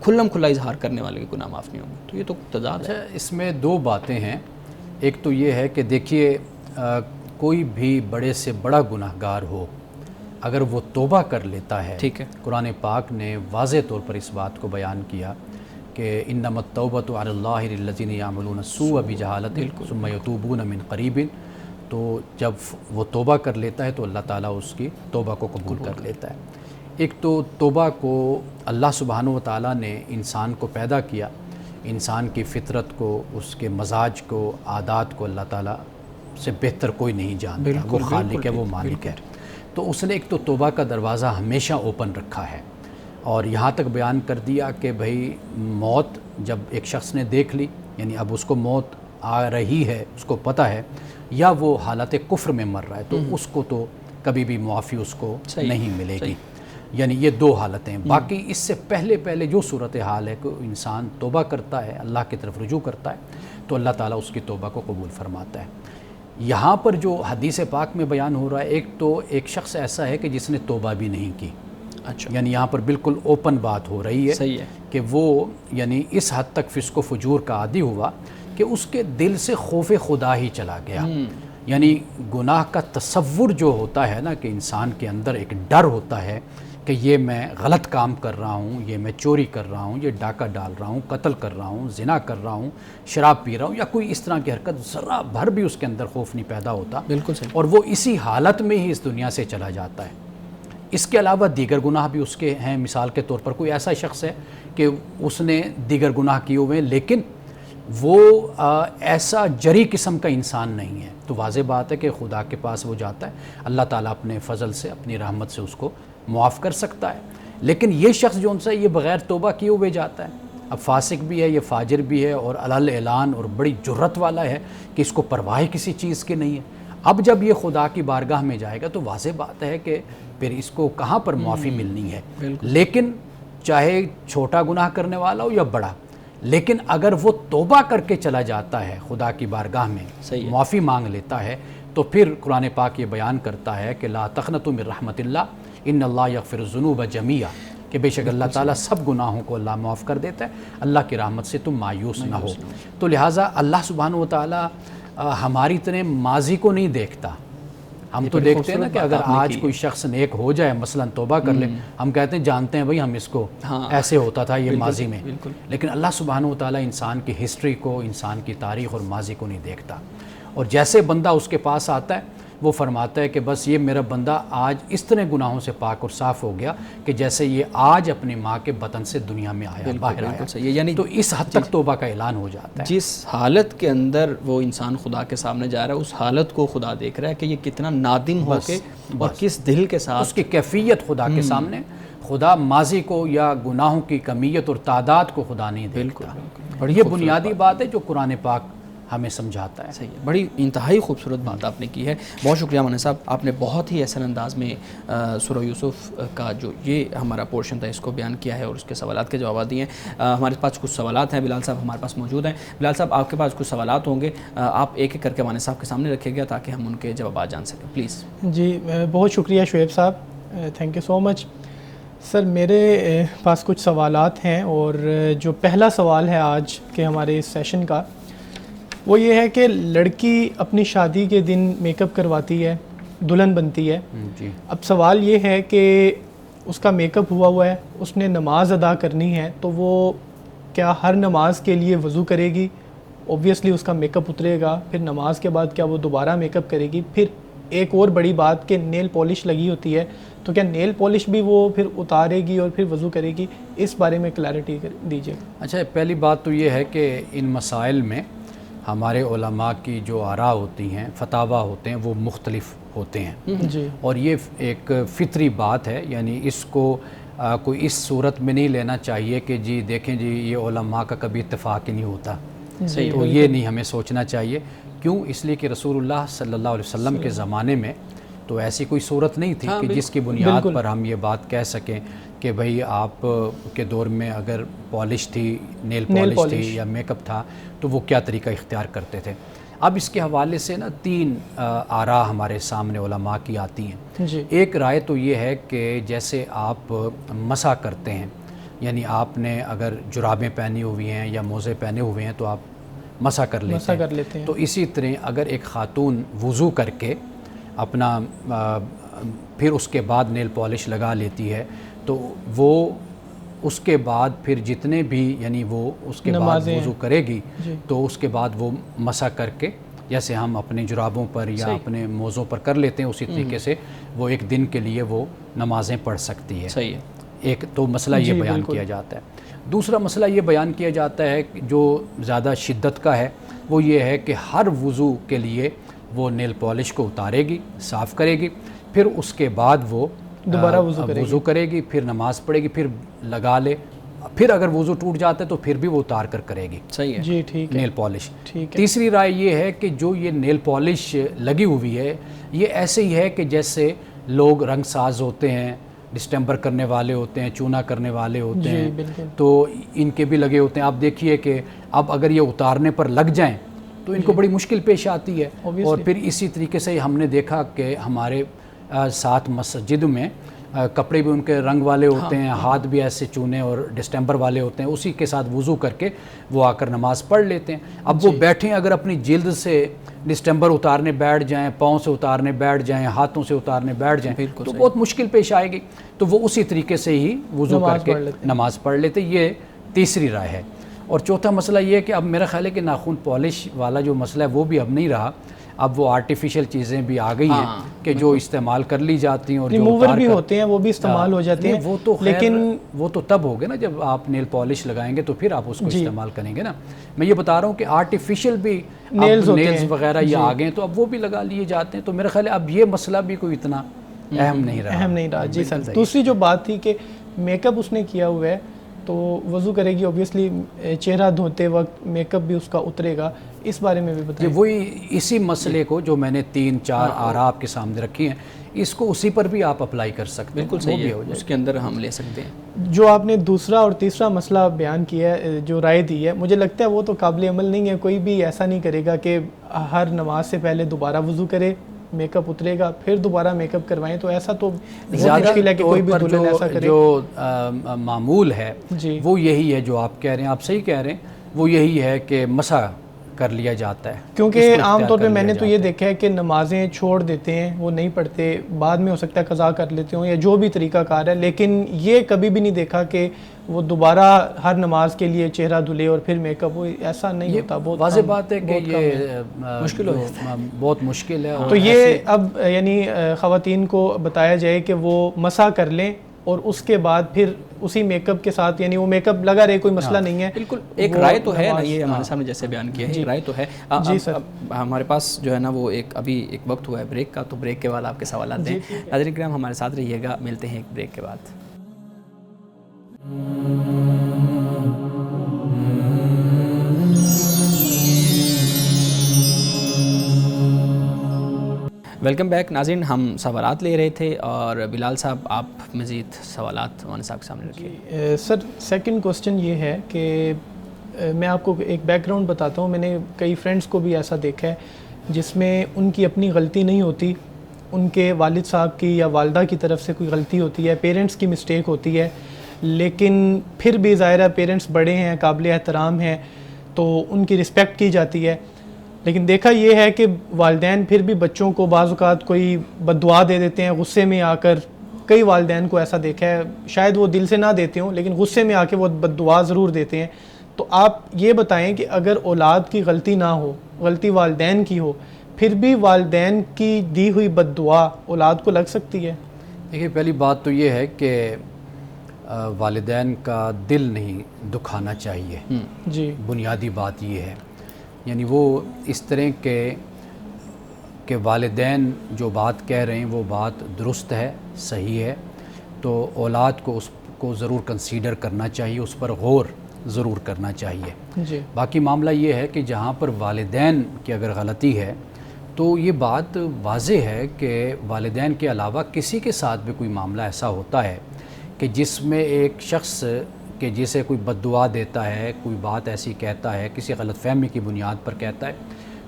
کھلم کھلا اظہار کرنے والے کے گناہ معاف نہیں ہوں گے. تو یہ تو تضاد ہے. اس میں دو باتیں ہیں. ایک تو یہ ہے کہ دیکھیے کوئی بھی بڑے سے بڑا گناہ گار ہو اگر وہ توبہ کر لیتا ہے, ٹھیک ہے, قرآن پاک نے واضح طور پر اس بات کو بیان کیا کہ انما التوبۃ علی اللہ للذین یعملون السوء بجہالۃ ثم یتوبون من قریب. تو جب وہ توبہ کر لیتا ہے تو اللہ تعالیٰ اس کی توبہ کو قبول کر لیتا ہے. ایک تو توبہ کو اللہ سبحانہ و تعالیٰ نے انسان کو پیدا کیا, انسان کی فطرت کو, اس کے مزاج کو, عادات کو اللہ تعالیٰ سے بہتر کوئی نہیں جانتا. وہ خالق ہے, وہ مالک ہے. تو اس نے ایک تو توبہ کا دروازہ ہمیشہ اوپن رکھا ہے, اور یہاں تک بیان کر دیا کہ بھئی موت جب ایک شخص نے دیکھ لی, یعنی اب اس کو موت آ رہی ہے, اس کو پتہ ہے, یا وہ حالت کفر میں مر رہا ہے, تو اس کو تو کبھی بھی معافی اس کو نہیں ملے گی. یعنی یہ دو حالتیں. باقی اس سے پہلے جو صورتحال ہے کہ انسان توبہ کرتا ہے, اللہ کی طرف رجوع کرتا ہے, تو اللہ تعالیٰ اس کی توبہ کو قبول فرماتا ہے. یہاں پر جو حدیث پاک میں بیان ہو رہا ہے, ایک تو ایک شخص ایسا ہے کہ جس نے توبہ بھی نہیں کی. اچھا, یعنی یہاں پر بالکل اوپن بات ہو رہی ہے, صحیح ہے, کہ وہ یعنی اس حد تک فسق و فجور کا عادی ہوا کہ اس کے دل سے خوف خدا ہی چلا گیا. یعنی گناہ کا تصور جو ہوتا ہے نا, کہ انسان کے اندر ایک ڈر ہوتا ہے کہ یہ میں غلط کام کر رہا ہوں, یہ میں چوری کر رہا ہوں, یہ ڈاکہ ڈال رہا ہوں, قتل کر رہا ہوں, زنا کر رہا ہوں, شراب پی رہا ہوں, یا کوئی اس طرح کی حرکت, ذرا بھر بھی اس کے اندر خوف نہیں پیدا ہوتا. بالکل صحیح. اور وہ اسی حالت میں ہی اس دنیا سے چلا جاتا ہے. اس کے علاوہ دیگر گناہ بھی اس کے ہیں. مثال کے طور پر کوئی ایسا شخص ہے کہ اس نے دیگر گناہ کیے ہوئے ہیں, لیکن وہ ایسا جری قسم کا انسان نہیں ہے, تو واضح بات ہے کہ خدا کے پاس وہ جاتا ہے, اللہ تعالیٰ اپنے فضل سے, اپنی رحمت سے اس کو معاف کر سکتا ہے. لیکن یہ شخص جو ان سے یہ بغیر توبہ کیے ہوئے جاتا ہے, اب فاسق بھی ہے, یہ فاجر بھی ہے, اور علی اعلان اور بڑی جرت والا ہے کہ اس کو پرواہ کسی چیز کی نہیں ہے. اب جب یہ خدا کی بارگاہ میں جائے گا تو واضح بات ہے کہ پھر اس کو کہاں پر معافی ملنی ہے. لیکن چاہے چھوٹا گناہ کرنے والا ہو یا بڑا, لیکن اگر وہ توبہ کر کے چلا جاتا ہے خدا کی بارگاہ میں, معافی مانگ لیتا ہے, تو پھر قرآن پاک یہ بیان کرتا ہے کہ لا تقنطوا من رحمت اللہ ان اللہ یغفر الذنوب جمیعا, کہ بے شک اللہ تعالیٰ سب گناہوں کو اللہ معاف کر دیتا ہے, اللہ کی رحمت سے تم مایوس نہ ہو. تو لہٰذا اللہ سبحانہ و تعالیٰ ہماری طرح ماضی کو نہیں دیکھتا, ہم تو دیکھتے ہیں نا کہ اگر آج کوئی شخص نیک ہو جائے مثلا توبہ کر لے، ہم کہتے ہیں جانتے ہیں بھئی ہم اس کو ایسے ہوتا تھا یہ ماضی میں، لیکن اللہ سبحانہ و تعالیٰ انسان کی ہسٹری کو، انسان کی تاریخ اور ماضی کو نہیں دیکھتا، اور جیسے بندہ اس کے پاس آتا ہے وہ فرماتا ہے کہ بس یہ میرا بندہ آج اس طرح گناہوں سے پاک اور صاف ہو گیا کہ جیسے یہ آج اپنی ماں کے بطن سے دنیا میں آیا، باہر آیا، یعنی تو اس حد تک توبہ کا اعلان ہو جاتا ہے۔ جس حالت کے اندر وہ انسان خدا کے سامنے جا رہا ہے اس حالت کو خدا دیکھ رہا ہے کہ یہ کتنا نادم ہو کے اور کس دل کے ساتھ اس کی کیفیت خدا کے سامنے، خدا ماضی کو یا گناہوں کی کمیت اور تعداد کو خدا نہیں دیکھتا۔ یہ بنیادی بات ہے جو قرآن پاک ہمیں سمجھاتا ہے۔ صحیح ہے، بڑی انتہائی خوبصورت بات آپ نے کی ہے، بہت شکریہ مولانا صاحب، آپ نے بہت ہی احسن انداز میں سورہ یوسف کا جو یہ ہمارا پورشن تھا اس کو بیان کیا ہے اور اس کے سوالات کے جوابات دیے ہیں۔ ہمارے پاس کچھ سوالات ہیں، بلال صاحب ہمارے پاس موجود ہیں۔ بلال صاحب آپ کے پاس کچھ سوالات ہوں گے، آپ ایک ایک کر کے مولانا صاحب کے سامنے رکھیے گا تاکہ ہم ان کے جوابات جان سکیں، پلیز۔ جی بہت شکریہ شعیب صاحب، تھینک یو سو مچ۔ سر میرے پاس کچھ سوالات ہیں، اور جو پہلا سوال ہے آج کے ہمارے اس سیشن کا وہ یہ ہے کہ لڑکی اپنی شادی کے دن میک اپ کرواتی ہے، دلہن بنتی ہے، اب سوال یہ ہے کہ اس کا میک اپ ہوا ہے، اس نے نماز ادا کرنی ہے، تو وہ کیا ہر نماز کے لیے وضو کرے گی؟ اوبویسلی اس کا میک اپ اترے گا، پھر نماز کے بعد کیا وہ دوبارہ میک اپ کرے گی؟ پھر ایک اور بڑی بات کہ نیل پالش لگی ہوتی ہے، تو کیا نیل پالش بھی وہ پھر اتارے گی اور پھر وضو کرے گی؟ اس بارے میں کلیئرٹی دیجیے۔ اچھا، پہلی بات تو یہ ہے کہ ان مسائل میں ہمارے علماء کی جو آراء ہوتی ہیں، فتاویٰ ہوتے ہیں، وہ مختلف ہوتے ہیں جی، اور یہ ایک فطری بات ہے، یعنی اس کو کوئی اس صورت میں نہیں لینا چاہیے کہ جی دیکھیں جی یہ علماء کا کبھی اتفاق ہی نہیں ہوتا، تو یہ نہیں ہمیں سوچنا چاہیے۔ کیوں؟ اس لیے کہ رسول اللہ صلی اللہ علیہ وسلم کے زمانے میں تو ایسی کوئی صورت نہیں تھی کہ جس کی بنیاد پر ہم یہ بات کہہ سکیں کہ بھئی آپ کے دور میں اگر پالش تھی، نیل پالش تھی یا میک اپ تھا تو وہ کیا طریقہ اختیار کرتے تھے۔ اب اس کے حوالے سے نا تین آراء ہمارے سامنے علماء کی آتی ہیں۔ ایک رائے تو یہ ہے کہ جیسے آپ مسح کرتے ہیں، یعنی آپ نے اگر جرابیں پہنی ہوئی ہیں یا موزے پہنے ہوئے ہیں تو آپ مسح کر لیتے ہیں، تو اسی طرح اگر ایک خاتون وضو کر کے اپنا پھر اس کے بعد نیل پالش لگا لیتی ہے تو وہ اس کے بعد پھر جتنے بھی یعنی وہ اس کے بعد وضو کرے گی تو اس کے بعد وہ مسح کر کے جیسے ہم اپنے جرابوں پر یا اپنے موزوں پر کر لیتے ہیں اسی طریقے سے وہ ایک دن کے لیے وہ نمازیں پڑھ سکتی ہے۔ صحیح ہے، ایک تو مسئلہ یہ بیان کیا جاتا ہے۔ دوسرا مسئلہ یہ بیان کیا جاتا ہے جو زیادہ شدت کا ہے، وہ یہ ہے کہ ہر وضو کے لیے وہ نیل پالش کو اتارے گی، صاف کرے گی، پھر اس کے بعد وہ دوبارہ وضو کرے گی، پھر نماز پڑھے گی، پھر لگا لے، پھر اگر وضو ٹوٹ جاتا ہے تو پھر بھی وہ اتار کر کرے گی۔ صحیح ہے جی، ٹھیک ہے، نیل پالش۔ ٹھیک ہے۔ تیسری رائے یہ ہے کہ جو یہ نیل پالش لگی ہوئی ہے یہ ایسے ہی ہے کہ جیسے لوگ رنگ ساز ہوتے ہیں، ڈسٹمبر کرنے والے ہوتے ہیں، چونا کرنے والے ہوتے ہیں، تو ان کے بھی لگے ہوتے ہیں۔ آپ دیکھیے کہ اب اگر یہ اتارنے پر لگ جائیں تو ان کو بڑی مشکل پیش آتی ہے، اور پھر اسی طریقے سے ہم نے دیکھا کہ ہمارے ساتھ مسجد میں کپڑے بھی ان کے رنگ والے ہوتے ہیں، ہاتھ بھی ایسے چونے اور ڈسٹمبر والے ہوتے ہیں، اسی کے ساتھ وضو کر کے وہ آ کر نماز پڑھ لیتے ہیں۔ اب وہ بیٹھیں اگر اپنی جلد سے ڈسٹمبر اتارنے بیٹھ جائیں، پاؤں سے اتارنے بیٹھ جائیں، ہاتھوں سے اتارنے بیٹھ جائیں تو بہت مشکل پیش آئے گی، تو وہ اسی طریقے سے ہی وضو کر کے نماز پڑھ لیتے۔ یہ تیسری رائے ہے۔ اور چوتھا مسئلہ یہ ہے کہ اب میرا خیال ہے کہ ناخن پالش والا جو مسئلہ ہے وہ بھی اب نہیں رہا، اب وہ آرٹیفیشل چیزیں بھی آ گئی ہیں کہ جو استعمال کر لی جاتی ہیں اور ریموور بھی ہوتے ہیں وہ بھی استعمال ہو جاتے ہیں، وہ تو لیکن وہ تو تب ہوگے نا جب آپ نیل پالش لگائیں گے تو پھر آپ اس کو استعمال کریں گے نا۔ میں یہ بتا رہا ہوں کہ آرٹیفیشل بھی نیلز وغیرہ یہ آ گئے ہیں تو اب وہ بھی لگا لیے جاتے ہیں، تو میرا خیال ہے اب یہ مسئلہ بھی کوئی اتنا اہم نہیں رہا۔ جی سر، دوسری جو بات تھی کہ میک اپ اس نے کیا ہوا ہے تو وضو کرے گی، اوبویسلی چہرہ دھوتے وقت میک اپ بھی اس کا اترے گا، اس بارے میں بھی بتائیں۔ وہی اسی مسئلے کو جو میں نے 3-4 آراء آپ کے سامنے رکھی ہیں اس کو اسی پر بھی آپ اپلائی کر سکتے ہیں، بالکل صحیح ہے، اس کے اندر ہم لے سکتے ہیں۔ جو آپ نے دوسرا اور تیسرا مسئلہ بیان کیا ہے، جو رائے دی ہے، مجھے لگتا ہے وہ تو قابل عمل نہیں ہے، کوئی بھی ایسا نہیں کرے گا کہ ہر نماز سے پہلے دوبارہ وضو کرے، میک اپ اترے گا پھر دوبارہ میک اپ کروائیں، تو ایسا تو بہت مشکل ہے کہ کوئی بھی دلہن ایسا کرے۔ جو معمول ہے وہ یہی ہے جو آپ کہہ رہے ہیں، آپ صحیح کہہ رہے ہیں، وہ یہی ہے کہ مسح کر لیا جاتا ہے. کیونکہ عام طور پہ میں نے تو یہ دیکھا ہے کہ نمازیں چھوڑ دیتے ہیں, وہ نہیں پڑھتے, بعد میں ہو سکتا ہے قضا کر لیتے ہوں یا جو بھی طریقہ کار ہے, لیکن یہ کبھی بھی نہیں دیکھا کہ وہ دوبارہ ہر نماز کے لیے چہرہ دھلے اور پھر میک اپ ہو, ایسا نہیں ہوتا. بہت واضح بات ہے کہ یہ مشکل ہو بہت مشکل ہے. تو یہ اب یعنی خواتین کو بتایا جائے کہ وہ مسح کر لیں اور اس کے بعد پھر اسی میک اپ کے ساتھ, یعنی وہ میک اپ لگا رہے, کوئی مسئلہ نہیں ہے. بالکل ایک رائے تو ہے نا, یہ ہمارے سامنے جیسے بیان کیا ہے, ایک رائے تو ہے. جی سر, ہمارے پاس جو ہے نا وہ ابھی ایک وقت ہوا ہے بریک کا, تو بریک کے بعد آپ کے سوالات دیں. ناظرین کرام ہمارے ساتھ رہیے گا, ملتے ہیں ایک بریک کے بعد. Welcome back. ناظرین ہم سوالات لے رہے تھے اور بلال صاحب آپ مزید سوالات ہمارے صاحب کے سامنے رکھیے. سر سیکنڈ کوسچن یہ ہے کہ میں آپ کو ایک بیک گراؤنڈ بتاتا ہوں. میں نے کئی فرینڈس کو بھی ایسا دیکھا ہے جس میں ان کی اپنی غلطی نہیں ہوتی, ان کے والد صاحب کی یا والدہ کی طرف سے کوئی غلطی ہوتی ہے, پیرنٹس کی مسٹیک ہوتی ہے, لیکن پھر بھی ظاہرہ پیرنٹس بڑے ہیں, قابل احترام ہیں, تو ان کی رسپیکٹ کی جاتی ہے. لیکن دیکھا یہ ہے کہ والدین پھر بھی بچوں کو بعض اوقات کوئی بد دعا دے دیتے ہیں غصے میں آ کر. کئی والدین کو ایسا دیکھا ہے, شاید وہ دل سے نہ دیتے ہوں لیکن غصے میں آ کے وہ بد دعا ضرور دیتے ہیں. تو آپ یہ بتائیں کہ اگر اولاد کی غلطی نہ ہو, غلطی والدین کی ہو, پھر بھی والدین کی دی ہوئی بد دعا اولاد کو لگ سکتی ہے؟ دیکھیے پہلی بات تو یہ ہے کہ والدین کا دل نہیں دکھانا چاہیے. جی, بنیادی بات یہ ہے. یعنی وہ اس طرح کہ والدین جو بات کہہ رہے ہیں وہ بات درست ہے, صحیح ہے, تو اولاد کو اس کو ضرور کنسیڈر کرنا چاہیے, اس پر غور ضرور کرنا چاہیے. جی, باقی معاملہ یہ ہے کہ جہاں پر والدین کی اگر غلطی ہے تو یہ بات واضح ہے کہ والدین کے علاوہ کسی کے ساتھ بھی کوئی معاملہ ایسا ہوتا ہے کہ جس میں ایک شخص کہ جسے کوئی بد دعا دیتا ہے, کوئی بات ایسی کہتا ہے, کسی غلط فہمی کی بنیاد پر کہتا ہے,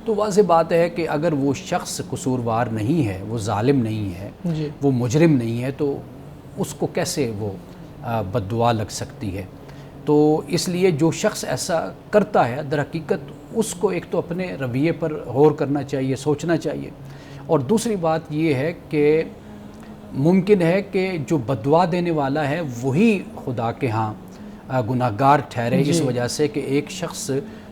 تو واضح بات ہے کہ اگر وہ شخص قصوروار نہیں ہے, وہ ظالم نہیں ہے, جی, وہ مجرم نہیں ہے, تو اس کو کیسے وہ بد دعا لگ سکتی ہے. تو اس لیے جو شخص ایسا کرتا ہے در حقیقت اس کو ایک تو اپنے رویے پر غور کرنا چاہیے, سوچنا چاہیے. اور دوسری بات یہ ہے کہ ممکن ہے کہ جو بد دعا دینے والا ہے وہی خدا کے ہاں گناہگار ٹھہرے, اس وجہ سے کہ ایک شخص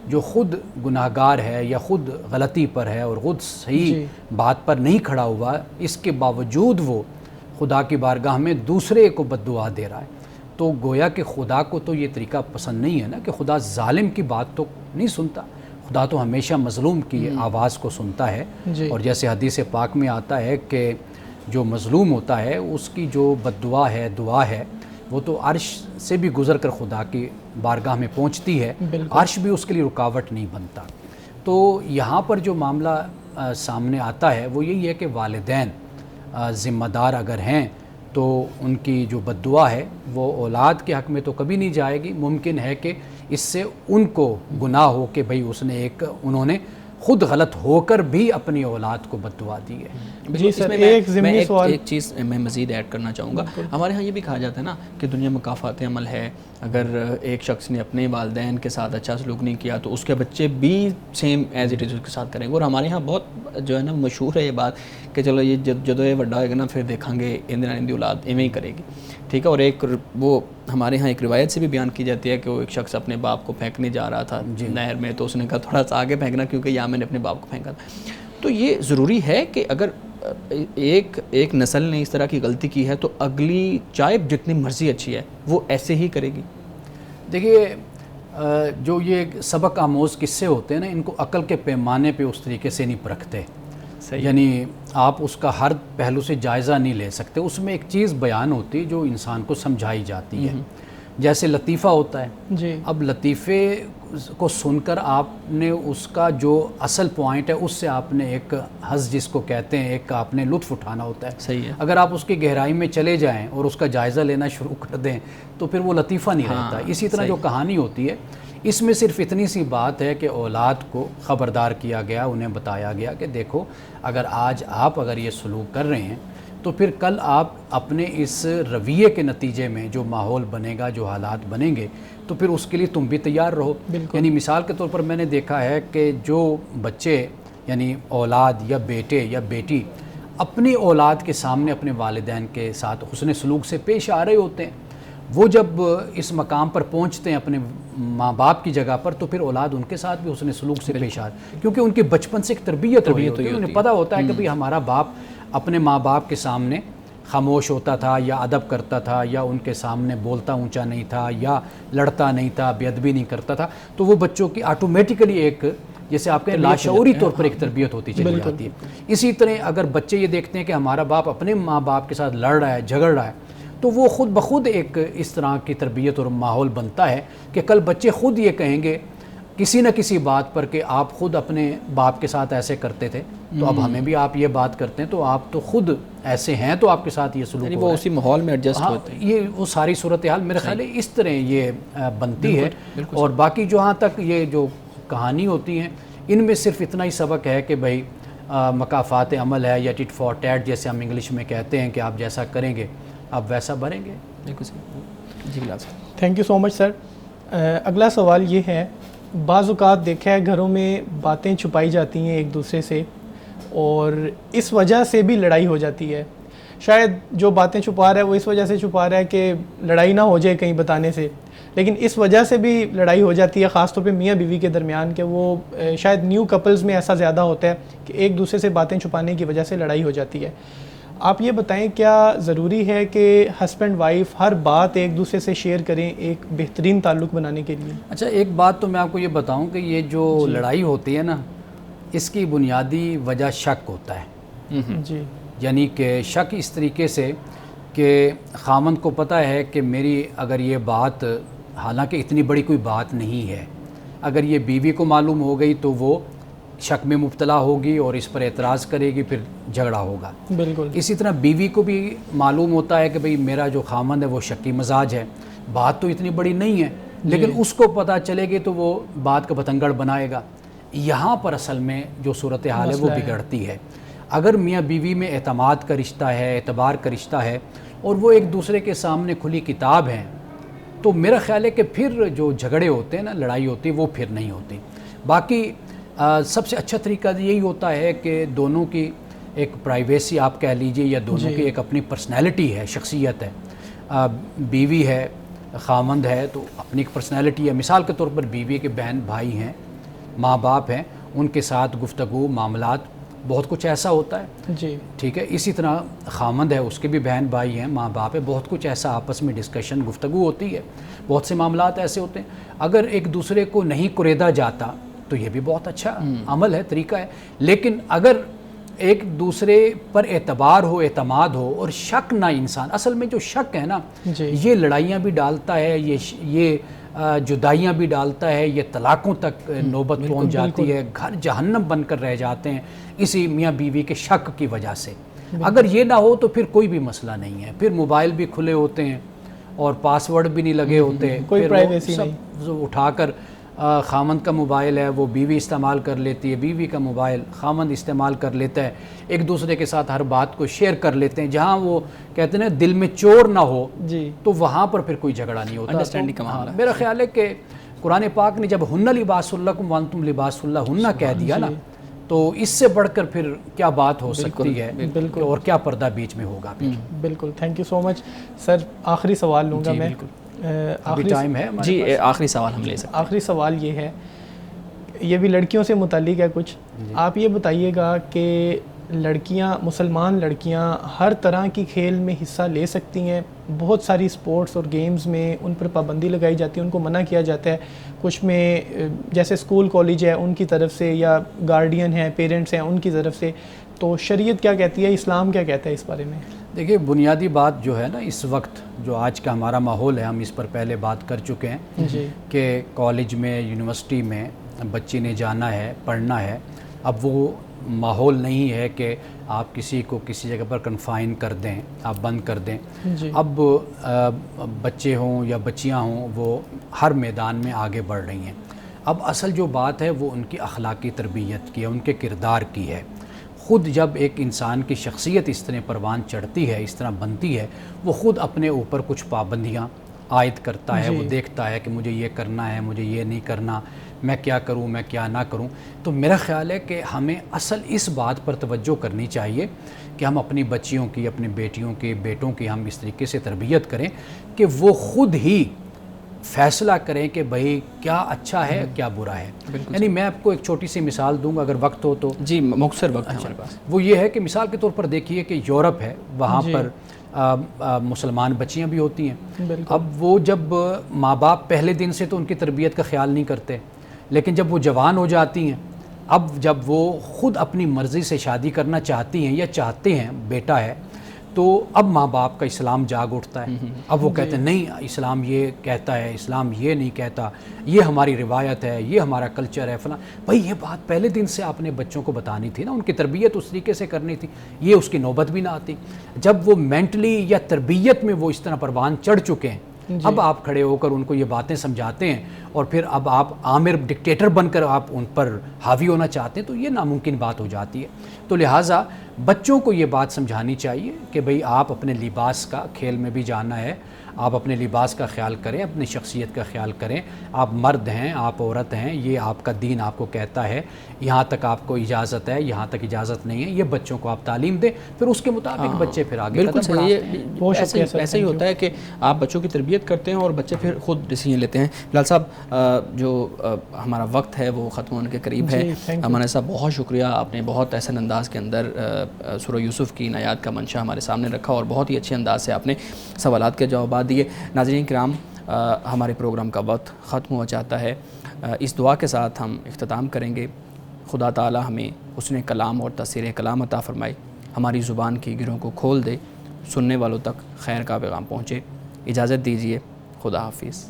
جو خود گناہگار ہے یا خود غلطی پر ہے اور خود صحیح بات پر نہیں کھڑا ہوا, اس کے باوجود وہ خدا کی بارگاہ میں دوسرے کو بد دعا دے رہا ہے. تو گویا کہ خدا کو تو یہ طریقہ پسند نہیں ہے نا, کہ خدا ظالم کی بات تو نہیں سنتا, خدا تو ہمیشہ مظلوم کی آواز کو سنتا ہے. اور جیسے حدیث پاک میں آتا ہے کہ جو مظلوم ہوتا ہے اس کی جو بد دعا ہے, دعا ہے, وہ تو عرش سے بھی گزر کر خدا کی بارگاہ میں پہنچتی ہے, عرش بھی اس کے لیے رکاوٹ نہیں بنتا. تو یہاں پر جو معاملہ سامنے آتا ہے وہ یہی ہے کہ والدین ذمہ دار اگر ہیں تو ان کی جو بد دعا ہے وہ اولاد کے حق میں تو کبھی نہیں جائے گی. ممکن ہے کہ اس سے ان کو گناہ ہو کہ بھئی انہوں نے خود غلط ہو کر بھی اپنی اولاد کو بد دعا دی ہے. جی سر, ایک چیز میں مزید ایڈ کرنا چاہوں گا. ہمارے ہاں یہ بھی کہا جاتا ہے نا کہ دنیا مکافات عمل ہے. اگر ایک شخص نے اپنے والدین کے ساتھ اچھا سلوک نہیں کیا تو اس کے بچے بھی سیم ایز اٹ از اس کے ساتھ کریں گے. اور ہمارے ہاں بہت جو ہے نا مشہور ہے یہ بات کہ چلو یہ جدو یہ بڑا ہوئے گا نا پھر دیکھیں گے اندی اولاد ایویں ہی کرے گی, ٹھیک ہے. اور ایک وہ ہمارے ہاں ایک روایت سے بھی بیان کی جاتی ہے کہ وہ ایک شخص اپنے باپ کو پھینکنے جا رہا تھا نہر میں, تو اس نے کہا تھوڑا سا آگے پھینکنا کیونکہ یہاں میں نے اپنے باپ کو پھینکا تھا. تو یہ ضروری ہے کہ اگر ایک نسل نے اس طرح کی غلطی کی ہے تو اگلی چاہے جتنی مرضی اچھی ہے وہ ایسے ہی کرے گی. دیکھیے جو یہ سبق آموز قصے ہوتے ہیں نا, ان کو عقل کے پیمانے پہ اس طریقے سے نہیں پرکھتے. یعنی آپ اس کا ہر پہلو سے جائزہ نہیں لے سکتے. اس میں ایک چیز بیان ہوتی جو انسان کو سمجھائی جاتی ہے, جیسے لطیفہ ہوتا ہے. جی, اب لطیفے کو سن کر آپ نے اس کا جو اصل پوائنٹ ہے اس سے آپ نے ایک حظ جس کو کہتے ہیں ایک آپ نے لطف اٹھانا ہوتا ہے. صحیح ہے. اگر آپ اس کی گہرائی میں چلے جائیں اور اس کا جائزہ لینا شروع کر دیں تو پھر وہ لطیفہ نہیں رہتا. اسی طرح جو کہانی ہوتی ہے اس میں صرف اتنی سی بات ہے کہ اولاد کو خبردار کیا گیا, انہیں بتایا گیا کہ دیکھو اگر آج آپ اگر یہ سلوک کر رہے ہیں تو پھر کل آپ اپنے اس رویے کے نتیجے میں جو ماحول بنے گا، جو حالات بنیں گے، تو پھر اس کے لیے تم بھی تیار رہو۔ یعنی مثال کے طور پر میں نے دیکھا ہے کہ جو بچے یعنی اولاد یا بیٹے یا بیٹی اپنی اولاد کے سامنے اپنے والدین کے ساتھ حسن سلوک سے پیش آ رہے ہوتے ہیں، وہ جب اس مقام پر پہنچتے ہیں اپنے ماں باپ کی جگہ پر، تو پھر اولاد ان کے ساتھ بھی حسن سلوک سے پیش آ رہے ہیں، کیونکہ ان کے بچپن سے ایک تربیت ہوئی ہوتی ہے، انہیں پتہ ہوتا ہے کہ بھئی ہمارا باپ اپنے ماں باپ کے سامنے خاموش ہوتا تھا یا ادب کرتا تھا، یا ان کے سامنے بولتا اونچا نہیں تھا، یا لڑتا نہیں تھا، بے ادبی نہیں کرتا تھا، تو وہ بچوں کی آٹومیٹیکلی ایک جیسے آپ کہیں لاشعوری طور پر ایک تربیت ہوتی چلی جاتی ہے۔ اسی طرح اگر بچے یہ دیکھتے ہیں کہ ہمارا باپ اپنے ماں باپ کے ساتھ لڑ رہا ہے، جھگڑ رہا ہے، تو وہ خود بخود ایک اس طرح کی تربیت اور ماحول بنتا ہے کہ کل بچے خود یہ کہیں گے کسی نہ کسی بات پر کہ آپ خود اپنے باپ کے ساتھ ایسے کرتے تھے، تو اب ہمیں بھی آپ یہ بات کرتے ہیں، تو آپ تو خود ایسے ہیں، تو آپ کے ساتھ یہ سلوک وہ اسی ماحول میں ایڈجسٹ ہوتے ہیں۔ یہ وہ ساری صورتحال میرے خیال ہے اس طرح یہ بنتی ہے۔ اور باقی جہاں تک یہ جو کہانی ہوتی ہیں، ان میں صرف اتنا ہی سبق ہے کہ بھائی مکافات عمل ہے، یا ٹٹ فار ٹیٹ جیسے ہم انگلش میں کہتے ہیں کہ آپ جیسا کریں گے آپ ویسا بنیں گے۔ بالکل صحیح جی بلال صاحب۔ تھینک یو سو مچ سر۔ اگلا سوال یہ ہے، بعض اوقات دیکھا ہے گھروں میں باتیں چھپائی جاتی ہیں ایک دوسرے سے، اور اس وجہ سے بھی لڑائی ہو جاتی ہے۔ شاید جو باتیں چھپا رہا ہے وہ اس وجہ سے چھپا رہا ہے کہ لڑائی نہ ہو جائے کہیں بتانے سے، لیکن اس وجہ سے بھی لڑائی ہو جاتی ہے، خاص طور پہ میاں بیوی کے درمیان، کہ وہ شاید نیو کپلز میں ایسا زیادہ ہوتا ہے کہ ایک دوسرے سے باتیں چھپانے کی وجہ سے لڑائی ہو جاتی ہے۔ آپ یہ بتائیں کیا ضروری ہے کہ ہسبینڈ وائف ہر بات ایک دوسرے سے شیئر کریں ایک بہترین تعلق بنانے کے لیے؟ اچھا، ایک بات تو میں آپ کو یہ بتاؤں کہ یہ جو لڑائی ہوتی ہے نا، اس کی بنیادی وجہ شک ہوتا ہے۔ جی، یعنی کہ شک اس طریقے سے کہ خامند کو پتہ ہے کہ میری اگر یہ بات، حالانکہ اتنی بڑی کوئی بات نہیں ہے، اگر یہ بیوی کو معلوم ہو گئی تو وہ شک میں مبتلا ہوگی اور اس پر اعتراض کرے گی، پھر جھگڑا ہوگا۔ بالکل اسی طرح بیوی کو بھی معلوم ہوتا ہے کہ بھئی میرا جو خامند ہے وہ شکی مزاج ہے، بات تو اتنی بڑی نہیں ہے، لیکن اس کو پتہ چلے گی تو وہ بات کا بتنگڑ بنائے گا۔ یہاں پر اصل میں جو صورتحال ہے وہ بگڑتی ہے۔ اگر میاں بیوی میں اعتماد کا رشتہ ہے، اعتبار کا رشتہ ہے، اور وہ ایک دوسرے کے سامنے کھلی کتاب ہیں، تو میرا خیال ہے کہ پھر جو جھگڑے ہوتے ہیں نا، لڑائی ہوتی ہے، وہ پھر نہیں ہوتی۔ باقی سب سے اچھا طریقہ یہی ہوتا ہے کہ دونوں کی ایک پرائیویسی آپ کہہ لیجئے، یا دونوں کی ایک اپنی پرسنالٹی ہے، شخصیت ہے۔ بیوی ہے، خامند ہے، تو اپنی ایک پرسنالٹی ہے۔ مثال کے طور پر بیوی کے بہن بھائی ہیں، ماں باپ ہیں، ان کے ساتھ گفتگو، معاملات، بہت کچھ ایسا ہوتا ہے، جی ٹھیک ہے۔ اسی طرح خامند ہے، اس کے بھی بہن بھائی ہیں، ماں باپ ہے، بہت کچھ ایسا آپس میں ڈسکشن، گفتگو ہوتی ہے، بہت سے معاملات ایسے ہوتے ہیں۔ اگر ایک دوسرے کو نہیں کریدا جاتا تو یہ بھی بہت اچھا عمل ہے، طریقہ ہے۔ لیکن اگر ایک دوسرے پر اعتبار ہو، اعتماد ہو، اور شک نہ، انسان اصل میں جو شک ہے نا، یہ لڑائیاں بھی ڈالتا ہے، یہ جدائیاں بھی ڈالتا ہے، یہ طلاقوں تک نوبت پہنچ جاتی ہے، گھر جہنم بن کر رہ جاتے ہیں اسی میاں بیوی کے شک کی وجہ سے۔ اگر یہ نہ ہو تو پھر کوئی بھی مسئلہ نہیں ہے، پھر موبائل بھی کھلے ہوتے ہیں اور پاس ورڈ بھی نہیں لگے ہوتے، کوئی پرائیویسی نہیں، سب اٹھا کر خامند کا موبائل ہے وہ بیوی استعمال کر لیتی ہے، بیوی کا موبائل خامند استعمال کر لیتا ہے، ایک دوسرے کے ساتھ ہر بات کو شیئر کر لیتے ہیں۔ جہاں وہ کہتے ہیں نا دل میں چور نہ ہو، تو وہاں پر پھر کوئی جھگڑا نہیں ہوتا۔ انڈرسٹینڈنگ کا معاملہ۔ میرا خیال ہے کہ قرآن پاک نے جب ہن لباس لکم وانتم لباس لہن کہہ دیا نا، تو اس سے بڑھ کر پھر کیا بات ہو سکتی ہے، اور کیا پردہ بیچ میں ہوگا پھر۔ بالکل، تھینک یو سو مچ سر۔ آخری سوال لوں گا میں، ابھی ٹائم ہے جی، آخری سوال ہم لے سکتے ہیں۔ آخری سوال یہ ہے، یہ بھی لڑکیوں سے متعلق ہے کچھ۔ آپ یہ بتائیے گا کہ لڑکیاں، مسلمان لڑکیاں ہر طرح کی کھیل میں حصہ لے سکتی ہیں؟ بہت ساری سپورٹس اور گیمز میں ان پر پابندی لگائی جاتی ہے، ان کو منع کیا جاتا ہے، کچھ میں جیسے اسکول کالج ہے ان کی طرف سے، یا گارڈین ہیں، پیرنٹس ہیں، ان کی طرف سے، تو شریعت کیا کہتی ہے، اسلام کیا کہتا ہے اس بارے میں؟ دیکھیے، بنیادی بات جو ہے نا، اس وقت جو آج کا ہمارا ماحول ہے، ہم اس پر پہلے بات کر چکے ہیں کہ کالج میں، یونیورسٹی میں بچی نے جانا ہے، پڑھنا ہے۔ اب وہ ماحول نہیں ہے کہ آپ کسی کو کسی جگہ پر کنفائن کر دیں، آپ بند کر دیں۔ اب بچے ہوں یا بچیاں ہوں، وہ ہر میدان میں آگے بڑھ رہی ہیں۔ اب اصل جو بات ہے وہ ان کی اخلاقی تربیت کی ہے، ان کے کردار کی ہے۔ خود جب ایک انسان کی شخصیت اس طرح پروان چڑھتی ہے، اس طرح بنتی ہے، وہ خود اپنے اوپر کچھ پابندیاں عائد کرتا ہے، وہ دیکھتا ہے کہ مجھے یہ کرنا ہے، مجھے یہ نہیں کرنا، میں کیا کروں، میں کیا نہ کروں۔ تو میرا خیال ہے کہ ہمیں اصل اس بات پر توجہ کرنی چاہیے کہ ہم اپنی بچیوں کی، اپنی بیٹیوں کی، بیٹوں کی ہم اس طریقے سے تربیت کریں کہ وہ خود ہی فیصلہ کریں کہ بھئی کیا اچھا ہے، کیا برا ہے۔ یعنی میں آپ کو ایک چھوٹی سی مثال دوں گا اگر وقت ہو تو۔ جی مختصر وقت ہے ہمارے پاس۔ وہ یہ ہے کہ مثال کے طور پر دیکھیے کہ یورپ ہے، وہاں پر مسلمان بچیاں بھی ہوتی ہیں۔ اب وہ جب ماں باپ پہلے دن سے تو ان کی تربیت کا خیال نہیں کرتے، لیکن جب وہ جوان ہو جاتی ہیں، اب جب وہ خود اپنی مرضی سے شادی کرنا چاہتی ہیں یا چاہتے ہیں، بیٹا ہے، تو اب ماں باپ کا اسلام جاگ اٹھتا ہے۔ اب وہ کہتے ہیں نہیں، اسلام یہ کہتا ہے، اسلام یہ نہیں کہتا، یہ ہماری روایت ہے، یہ ہمارا کلچر ہے فلاں۔ بھائی یہ بات پہلے دن سے آپ نے بچوں کو بتانی تھی نا، ان کی تربیت اس طریقے سے کرنی تھی، یہ اس کی نوبت بھی نہ آتی۔ جب وہ مینٹلی یا تربیت میں وہ اس طرح پروان چڑھ چکے ہیں، اب آپ کھڑے ہو کر ان کو یہ باتیں سمجھاتے ہیں اور پھر اب آپ آمر ڈکٹیٹر بن کر آپ ان پر حاوی ہونا چاہتے ہیں، تو یہ ناممکن بات ہو جاتی ہے۔ تو لہٰذا بچوں کو یہ بات سمجھانی چاہیے کہ بھئی آپ اپنے لباس کا کھیل میں بھی جانا ہے، آپ اپنے لباس کا خیال کریں، اپنی شخصیت کا خیال کریں۔ آپ مرد ہیں، آپ عورت ہیں، یہ آپ کا دین آپ کو کہتا ہے، یہاں تک آپ کو اجازت ہے، یہاں تک اجازت نہیں ہے۔ یہ بچوں کو آپ تعلیم دیں، پھر اس کے مطابق بچے پھر آگے بالکل قدم بڑھاتے ہیں۔ صحیح، ایسا ہی ہوتا ہے کہ آپ بچوں کی تربیت کرتے ہیں اور بچے پھر خود ڈیسیجن لیتے ہیں۔ بلال صاحب، جو ہمارا وقت ہے وہ ختم ہونے کے قریب ہے۔ امانہ صاحب بہت شکریہ، آپ نے بہت احسن انداز کے اندر سورہ یوسف کی آیات کا منشا ہمارے سامنے رکھا اور بہت ہی اچھے انداز سے آپ نے سوالات کے جوابات دیے۔ ناظرین کرام، ہمارے پروگرام کا وقت ختم ہوا چاہتا ہے۔ اس دعا کے ساتھ ہم اختتام کریں گے۔ خدا تعالی ہمیں حسن کلام اور تاثیر کلام عطا فرمائے، ہماری زبان کی گروں کو کھول دے، سننے والوں تک خیر کا پیغام پہنچے۔ اجازت دیجیے، خدا حافظ۔